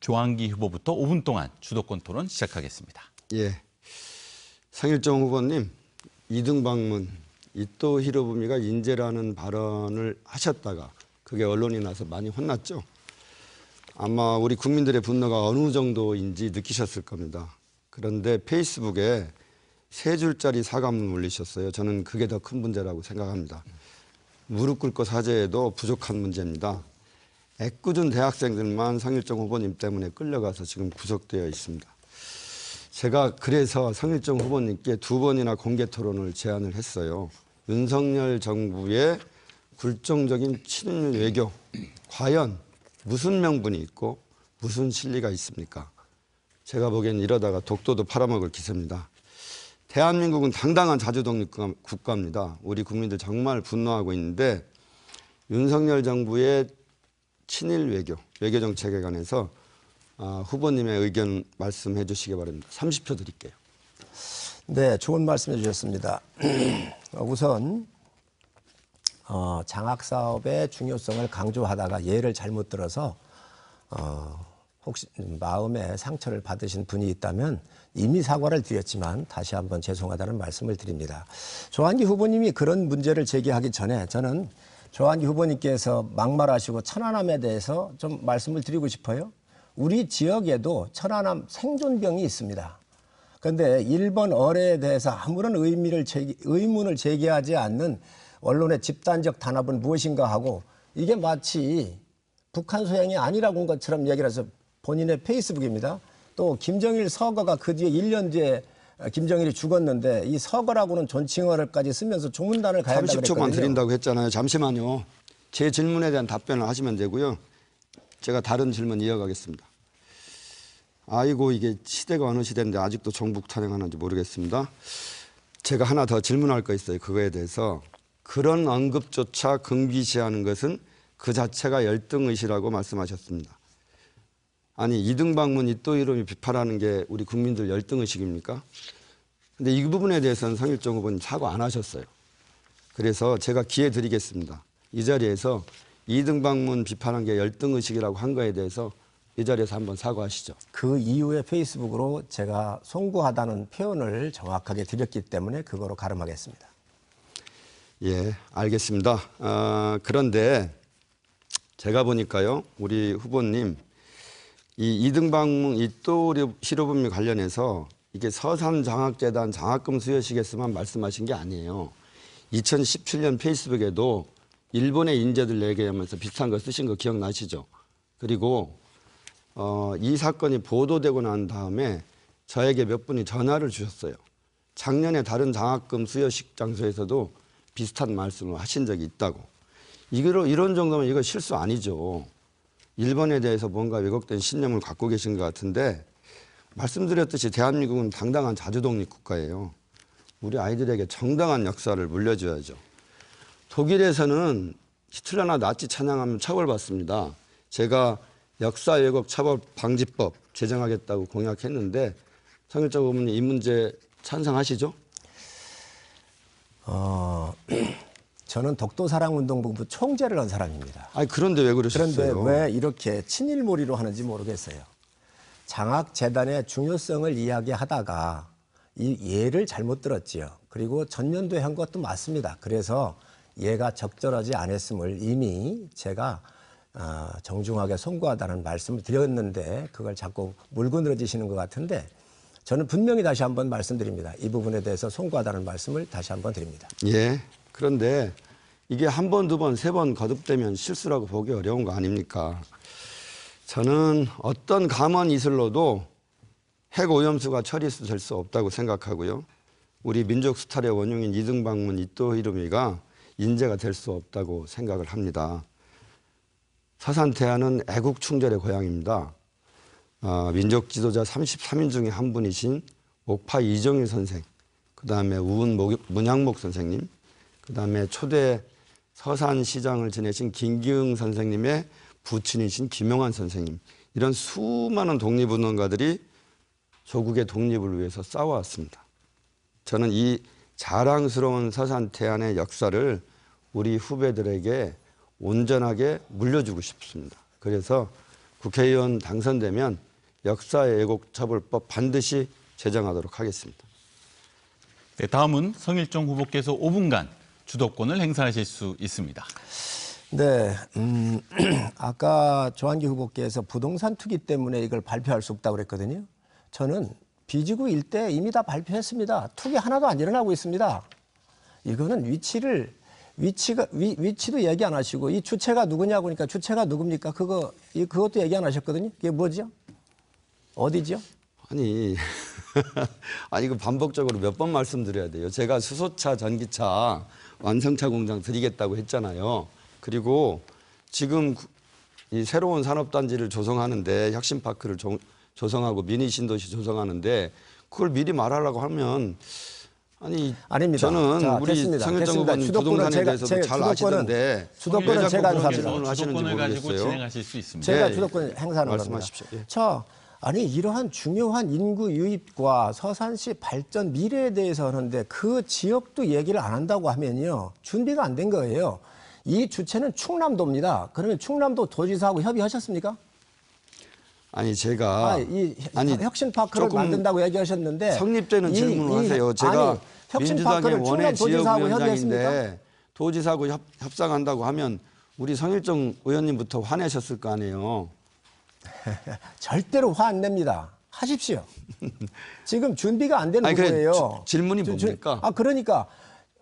조한기 후보부터 5분 동안 주도권 토론 시작하겠습니다. 예, 성일정 후보님 2등 방문 이토 히로부미가 인재라는 발언을 하셨다가 그게 언론이 나서 많이 혼났죠. 아마 우리 국민들의 분노가 어느 정도인지 느끼셨을 겁니다. 그런데 페이스북에 3줄짜리 사과문 올리셨어요. 저는 그게 더 큰 문제라고 생각합니다. 무릎 꿇고 사죄해도 부족한 문제입니다. 애꿎은 대학생들만 성일정 후보님 때문에 끌려가서 지금 구속되어 있습니다. 제가 그래서 성일정 후보님께 2번이나 공개 토론을 제안을 했어요. 윤석열 정부의 굴종적인 친일 외교, 과연 무슨 명분이 있고 무슨 실리가 있습니까? 제가 보기엔 이러다가 독도도 팔아먹을 기세입니다. 대한민국은 당당한 자주독립 국가입니다. 우리 국민들 정말 분노하고 있는데 윤석열 정부의 친일 외교 정책에 관해서 후보님의 의견 말씀해 주시기 바랍니다. 30초 드릴게요. 네, 좋은 말씀해 주셨습니다. 우선 장학 사업의 중요성을 강조하다가 예를 잘못 들어서 혹시 마음에 상처를 받으신 분이 있다면 이미 사과를 드렸지만 다시 한번 죄송하다는 말씀을 드립니다. 조한기 후보님이 그런 문제를 제기하기 전에 저는 조한기 후보님께서 막말하시고 천안함에 대해서 좀 말씀을 드리고 싶어요. 우리 지역에도 천안함 생존병이 있습니다. 그런데 일본 어뢰에 대해서 아무런 의문을 제기하지 않는 언론의 집단적 단합은 무엇인가 하고 이게 마치 북한 소행이 아니라고 한 것처럼 얘기를 해서 본인의 페이스북입니다. 또 김정일 서거가 그 뒤에 1년 뒤에 김정일이 죽었는데 이 서거라고는 존칭어를까지 쓰면서 조문단을 가야 한다고 그랬거든요. 30초만 드린다고 했잖아요. 잠시만요. 제 질문에 대한 답변을 하시면 되고요. 제가 다른 질문 이어가겠습니다. 아이고 이게 시대가 어느 시대인데 아직도 정북 탄핵하는지 모르겠습니다. 제가 하나 더 질문할 거 있어요. 그거에 대해서 그런 언급조차 금기시하는 것은 그 자체가 열등의시라고 말씀하셨습니다. 아니 이등방문 이또이름이 비판하는 게 우리 국민들 열등의식입니까? 근데 이 부분에 대해서는 성일종 후보님 사과 안 하셨어요. 그래서 제가 기회 드리겠습니다. 이 자리에서 이등방문 비판한 게 열등의식이라고 한 거에 대해서 이 자리에서 한번 사과하시죠. 그 이후에 페이스북으로 제가 송구하다는 표현을 정확하게 드렸기 때문에 그거로 가름하겠습니다. 예, 알겠습니다. 그런데 제가 보니까요, 우리 후보님 이 이등방문 이또 실업음료 관련해서 이게 서산장학재단 장학금 수여식에서만 말씀하신 게 아니에요. 2017년 페이스북에도 일본의 인재들 얘기하면서 비슷한 거 쓰신 거 기억나시죠? 그리고 이 사건이 보도되고 난 다음에 저에게 몇 분이 전화를 주셨어요. 작년에 다른 장학금 수여식 장소에서도 비슷한 말씀을 하신 적이 있다고. 이런 정도면 이거 실수 아니죠. 일본에 대해서 뭔가 왜곡된 신념을 갖고 계신 것 같은데 말씀드렸듯이 대한민국은 당당한 자주독립 국가예요. 우리 아이들에게 정당한 역사를 물려줘야죠. 독일에서는 히틀러나 나치 찬양하면 처벌받습니다. 제가 역사 왜곡 처벌 방지법 제정하겠다고 공약했는데 성일종 의원님 이 문제 찬성하시죠? 저는 독도사랑운동본부 총재를 한 사람입니다. 아니 그런데 왜 그러셨어요? 그런데 왜 이렇게 친일몰이로 하는지 모르겠어요. 장학재단의 중요성을 이야기하다가 이 예를 잘못 들었지요. 그리고 전년도에 한 것도 맞습니다. 그래서 예가 적절하지 않았음을 이미 제가 정중하게 송구하다는 말씀을 드렸는데 그걸 자꾸 물고 늘어지시는 것 같은데 저는 분명히 다시 한번 말씀드립니다. 이 부분에 대해서 송구하다는 말씀을 다시 한번 드립니다. 예. 그런데 이게 한 번, 두 번, 세 번 거듭되면 실수라고 보기 어려운 거 아닙니까? 저는 어떤 감언 이슬로도 핵 오염수가 처리수 될 수 없다고 생각하고요. 우리 민족 수탈의 원흉인 이등방문 이또 히로미가 인재가 될 수 없다고 생각을 합니다. 서산태안은 애국 충절의 고향입니다. 민족 지도자 33인 중에 한 분이신 옥파 이정일 선생, 그 다음에 우은 문양목 선생님, 그 다음에 초대 서산시장을 지내신 김기흥 선생님의 부친이신 김용환 선생님, 이런 수많은 독립운동가들이 조국의 독립을 위해서 싸워왔습니다. 저는 이 자랑스러운 서산태안의 역사를 우리 후배들에게 온전하게 물려주고 싶습니다. 그래서 국회의원 당선되면 역사왜곡처벌법 반드시 제정하도록 하겠습니다. 네, 다음은 성일종 후보께서 5분간 주도권을 행사하실 수 있습니다. 네, 아까 조한기 후보께서 부동산 투기 때문에 이걸 발표할 수 없다고 그랬거든요. 저는 비지구 일대 이미 다 발표했습니다. 투기 하나도 안 일어나고 있습니다. 이거는 위치도 얘기 안 하시고 이 주체가 누구냐고 하니까 주체가 누굽니까? 그것도 얘기 안 하셨거든요. 이게 뭐죠? 어디죠? 아니, 이거 반복적으로 몇 번 말씀드려야 돼요. 제가 수소차, 전기차, 완성차 공장 드리겠다고 했잖아요. 그리고 지금 이 새로운 산업단지를 조성하는데 혁신파크를 조성하고 미니 신도시 조성하는데 그걸 미리 말하려고 하면 아니, 아닙니다. 저는 자, 우리 됐습니다. 성일정 됐습니다. 후보님 주도권은 부동산에 제가- 대해서도 제 잘 주도권은- 아시던데 주도권은 왜 자꾸 제가 그런 행사합니다. 질문을 하시는지 주도권을 가지고 모르겠어요. 진행하실 수 있습니다. 제가 네. 주도권 행사하는 말씀하십시오. 겁니다. 예. 자, 아니 이러한 중요한 인구 유입과 서산시 발전 미래에 대해서 하는데 그 지역도 얘기를 안 한다고 하면요. 준비가 안 된 거예요. 이 주체는 충남도입니다. 그러면 충남도 도지사하고 협의하셨습니까? 아니 제가 아니, 혁신파크를 조금 만든다고 얘기하셨는데 성립되는 질문을 하세요. 제가 아니, 혁신파크를 민주당의 원외 충남도지사하고 협의했습니까? 지역위원장인데 도지사하고 협상한다고 하면 우리 성일정 의원님부터 화내셨을 거 아니에요. 절대로 화 안 냅니다. 하십시오. 지금 준비가 안 되는 아니, 그래, 거예요. 질문이 뭡니까? 그러니까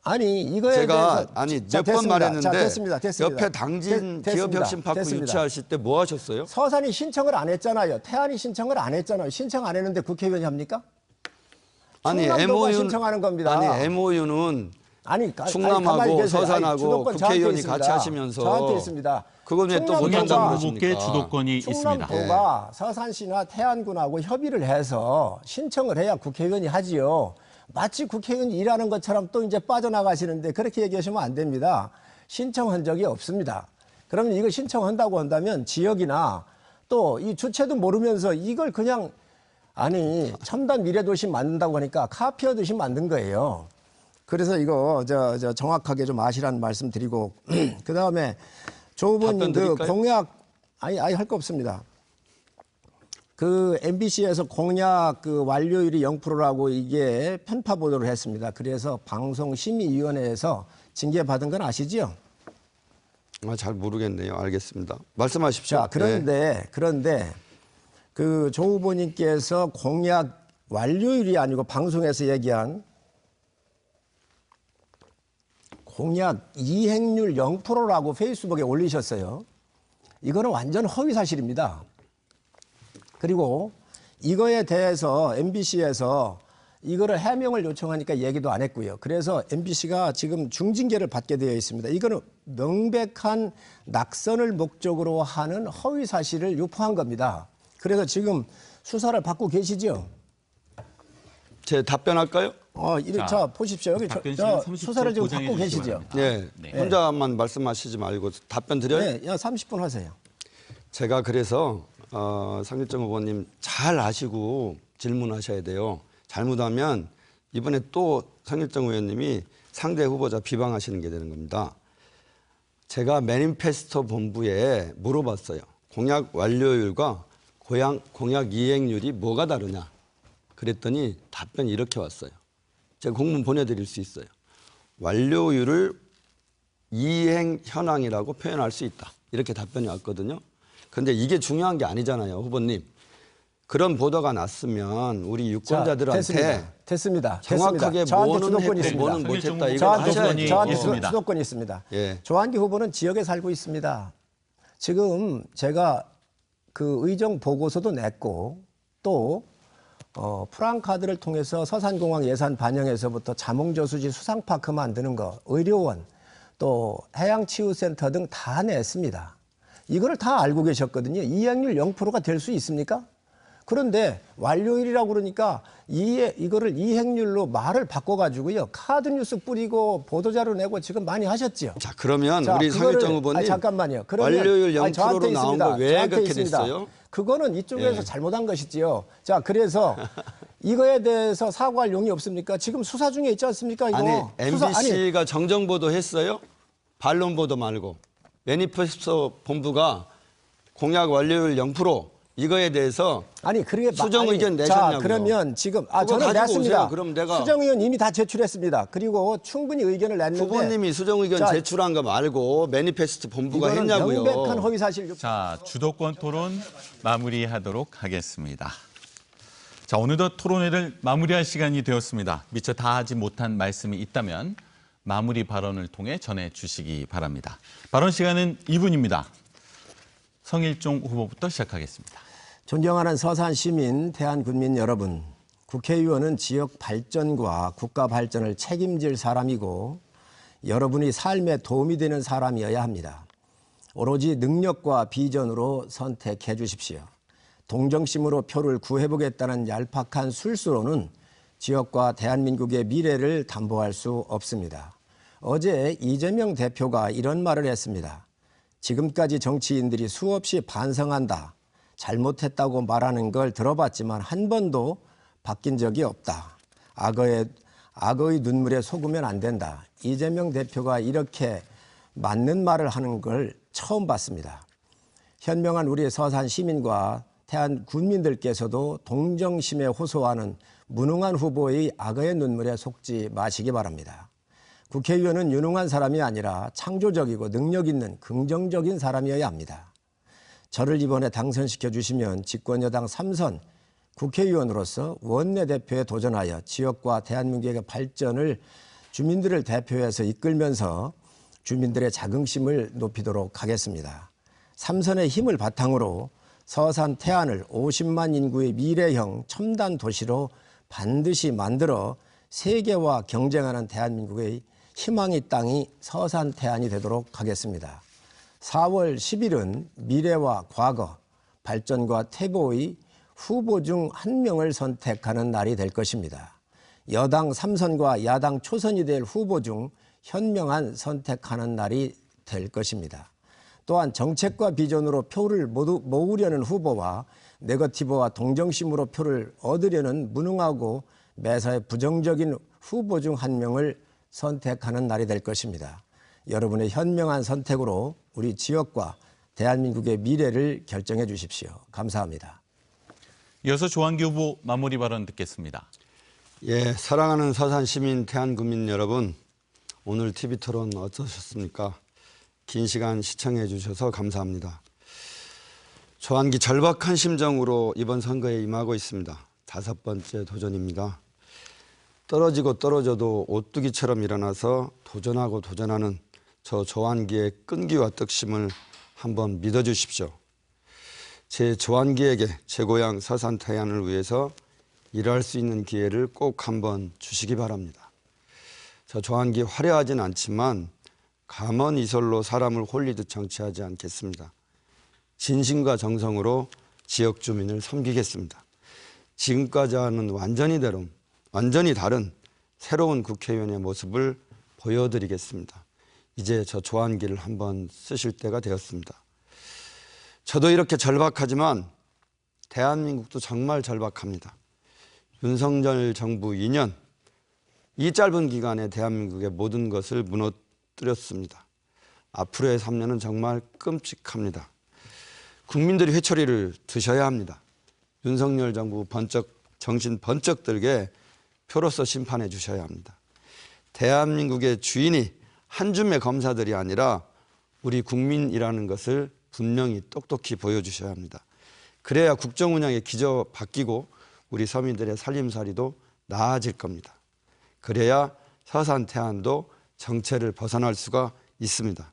아니 이거에 제가 대해서 아니 자, 몇 번 됐습니다. 말했는데 자, 됐습니다. 옆에 당진 기업혁신파크 유치하실 때 뭐 하셨어요? 서산이 신청을 안 했잖아요. 태안이 신청을 안 했잖아요. 신청 안 했는데 국회의원이 합니까? 아니 충남도가 신청하는 겁니다. 아니 MOU는 아니, 충남하고 가만히 계세요. 서산하고 주도권 저한테 국회의원이 있습니다. 같이 하시면서 저한테 있습니다. 그건 왜또 충남도가- 못한다고 후보께 그러십니까? 주도권이 있습니다. 충남도가 서산시나 태안군하고 협의를 해서 신청을 해야 국회의원이 하지요. 마치 국회의원이 일하는 것처럼 또 이제 빠져나가시는데 그렇게 얘기하시면 안 됩니다. 신청한 적이 없습니다. 그러면 이거 신청한다고 한다면 지역이나 또 이 주체도 모르면서 이걸 그냥 아니 첨단 미래도시 만든다고 하니까 카피하듯이 만든 거예요. 그래서 이거 저 정확하게 좀 아시라는 말씀 드리고 그 다음에 조 후보님 답변 그 드릴까요? 공약 아니 할 거 없습니다. 그 MBC에서 공약 그 완료율이 0%라고 이게 편파 보도를 했습니다. 그래서 방송심의위원회에서 징계 받은 건 아시죠? 잘 모르겠네요. 알겠습니다. 말씀하십시오. 자 그런데 그 조 후보님께서 공약 완료율이 아니고 방송에서 얘기한 공약 이행률 0%라고 페이스북에 올리셨어요. 이거는 완전 허위 사실입니다. 그리고 이거에 대해서 MBC에서 이거를 해명을 요청하니까 얘기도 안 했고요. 그래서 MBC가 지금 중징계를 받게 되어 있습니다. 이거는 명백한 낙선을 목적으로 하는 허위 사실을 유포한 겁니다. 그래서 지금 수사를 받고 계시죠? 제 답변할까요? 자 보십시오. 여기 답변 저 시간 30초 수사를 지금 보장해 받고 주시기 계시죠? 바랍니다. 네. 혼자만 말씀하시지 말고 답변 드려요. 네, 30분 하세요. 제가 그래서 성일정 후보님 잘 아시고 질문하셔야 돼요. 잘못하면 이번에 또 성일정 의원님이 상대 후보자 비방하시는 게 되는 겁니다. 제가 매니페스토 본부에 물어봤어요. 공약 완료율과 공약 이행률이 뭐가 다르냐. 그랬더니 답변이 이렇게 왔어요. 제가 공문 보내드릴 수 있어요. 완료율을 이행 현황이라고 표현할 수 있다. 이렇게 답변이 왔거든요. 그런데 이게 중요한 게 아니잖아요, 후보님. 그런 보도가 났으면 우리 유권자들한테 됐습니다. 정확하게 저한테 뭐는 주도권이 했고 있습니다. 뭐는 못했다 이걸 저한테 주도권이 하셔야죠. 있습니다. 주도권이 있습니다. 예. 조한기 후보는 지역에 살고 있습니다. 지금 제가 그 의정 보고서도 냈고 또 프랑카드를 통해서 서산공항 예산 반영에서부터 자몽저수지 수상파크 만드는 거, 의료원, 또 해양치유센터 등 다 냈습니다. 이거를 다 알고 계셨거든요. 이행률 0%가 될 수 있습니까? 그런데 완료율이라고 그러니까 이거를 이행률로 말을 바꿔가지고요. 카드뉴스 뿌리고 보도자료 내고 지금 많이 하셨죠. 자, 그러면 자, 우리 성일정 후보님 잠깐만요. 그러면 완료율 저한테 0%로 나온 있습니다. 거 왜 저한테 그렇게 있습니다. 됐어요? 그거는 이쪽에서 예. 잘못한 것이지요. 자, 그래서 이거에 대해서 사과할 용이 없습니까? 지금 수사 중에 있지 않습니까? 이거 아니 수사- MBC가 정정 보도 했어요? 반론 보도 말고 매니페스토 본부가 공약 완료율 0% 이거에 대해서 아니 그게 수정 아니, 의견 자, 내셨냐고요? 그러면 지금 그거 저는 가지고 냈습니다. 오세요. 그럼 내가 수정 의원 이미 다 제출했습니다. 그리고 충분히 의견을 냈는데 후보님이 수정 의견 자, 제출한 거 말고 매니페스토 본부가 이거는 했냐고요. 명백한 허위 사실. 자, 주도권 토론 마무리하도록 하겠습니다. 자, 어느덧 토론회를 마무리할 시간이 되었습니다. 미처 다 하지 못한 말씀이 있다면 마무리 발언을 통해 전해주시기 바랍니다. 발언 시간은 2분입니다. 성일종 후보부터 시작하겠습니다. 존경하는 서산 시민, 대한 국민 여러분, 국회의원은 지역 발전과 국가 발전을 책임질 사람이고 여러분이 삶에 도움이 되는 사람이어야 합니다. 오로지 능력과 비전으로 선택해 주십시오. 동정심으로 표를 구해보겠다는 얄팍한 술수로는 지역과 대한민국의 미래를 담보할 수 없습니다. 어제 이재명 대표가 이런 말을 했습니다. 지금까지 정치인들이 수없이 반성한다, 잘못했다고 말하는 걸 들어봤지만 한 번도 바뀐 적이 없다. 악어의 눈물에 속으면 안 된다. 이재명 대표가 이렇게 맞는 말을 하는 걸 처음 봤습니다. 현명한 우리 서산 시민과 태안 군민들께서도 동정심에 호소하는 무능한 후보의 악어의 눈물에 속지 마시기 바랍니다. 국회의원은 유능한 사람이 아니라 창조적이고 능력 있는 긍정적인 사람이어야 합니다. 저를 이번에 당선시켜 주시면 집권여당 3선 국회의원으로서 원내대표에 도전하여 지역과 대한민국의 발전을 주민들을 대표해서 이끌면서 주민들의 자긍심을 높이도록 하겠습니다. 3선의 힘을 바탕으로 서산 태안을 50만 인구의 미래형 첨단 도시로 반드시 만들어 세계와 경쟁하는 대한민국의 희망의 땅이 서산 태안이 되도록 하겠습니다. 4월 10일은 미래와 과거, 발전과 퇴보의 후보 중 한 명을 선택하는 날이 될 것입니다. 여당 3선과 야당 초선이 될 후보 중 현명한 선택하는 날이 될 것입니다. 또한 정책과 비전으로 표를 모으려는 후보와 네거티브와 동정심으로 표를 얻으려는 무능하고 매사에 부정적인 후보 중 한 명을 선택하는 날이 될 것입니다. 여러분의 현명한 선택으로 우리 지역과 대한민국의 미래를 결정해 주십시오. 감사합니다. 이어서 조한기 후보 마무리 발언 듣겠습니다. 예, 사랑하는 서산 시민, 태안 국민 여러분, 오늘 TV 토론 어떠셨습니까? 긴 시간 시청해 주셔서 감사합니다. 조한기 절박한 심정으로 이번 선거에 임하고 있습니다. 5번째 도전입니다. 떨어지고 떨어져도 오뚜기처럼 일어나서 도전하고 도전하는 저 조한기의 끈기와 뜻심을 한번 믿어주십시오. 제 조한기에게 제 고향 서산 태안을 위해서 일할 수 있는 기회를 꼭 한번 주시기 바랍니다. 저 조한기 화려하진 않지만 감언 이설로 사람을 홀리듯 정치하지 않겠습니다. 진심과 정성으로 지역 주민을 섬기겠습니다. 지금까지와는 완전히 다른 새로운 국회의원의 모습을 보여드리겠습니다. 이제 저 조한기를 한번 쓰실 때가 되었습니다. 저도 이렇게 절박하지만 대한민국도 정말 절박합니다. 윤석열 정부 2년, 이 짧은 기간에 대한민국의 모든 것을 무너뜨렸습니다. 앞으로의 3년은 정말 끔찍합니다. 국민들이 회초리를 드셔야 합니다. 윤석열 정부 정신 번쩍 들게 표로서 심판해 주셔야 합니다. 대한민국의 주인이 한 줌의 검사들이 아니라 우리 국민이라는 것을 분명히 똑똑히 보여주셔야 합니다. 그래야 국정 운영의 기저 바뀌고 우리 서민들의 살림살이도 나아질 겁니다. 그래야 서산 태안도 정체를 벗어날 수가 있습니다.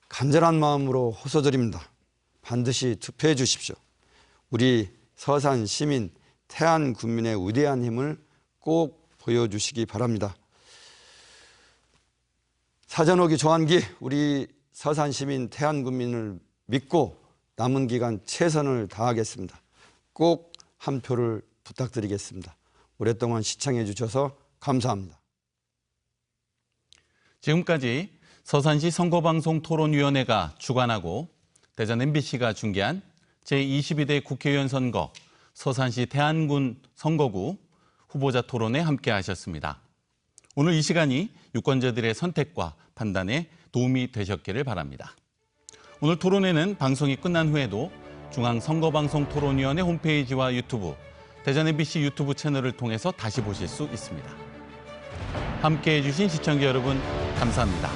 간절한 마음으로 호소드립니다. 반드시 투표해 주십시오. 우리 서산 시민, 태안 군민의 위대한 힘을 꼭 보여주시기 바랍니다. 사전오기 조한기, 우리 서산 시민, 태안 군민을 믿고 남은 기간 최선을 다하겠습니다. 꼭 한 표를 부탁드리겠습니다. 오랫동안 시청해 주셔서 감사합니다. 지금까지 서산시 선거방송 토론위원회가 주관하고 대전 MBC가 중계한 제22대 국회의원 선거 서산시 태안군 선거구 후보자 토론에 함께 하셨습니다. 오늘 이 시간이 유권자들의 선택과 판단에 도움이 되셨기를 바랍니다. 오늘 토론회는 방송이 끝난 후에도 중앙선거방송토론위원회 홈페이지와 유튜브, 대전 MBC 유튜브 채널을 통해서 다시 보실 수 있습니다. 함께해 주신 시청자 여러분 감사합니다.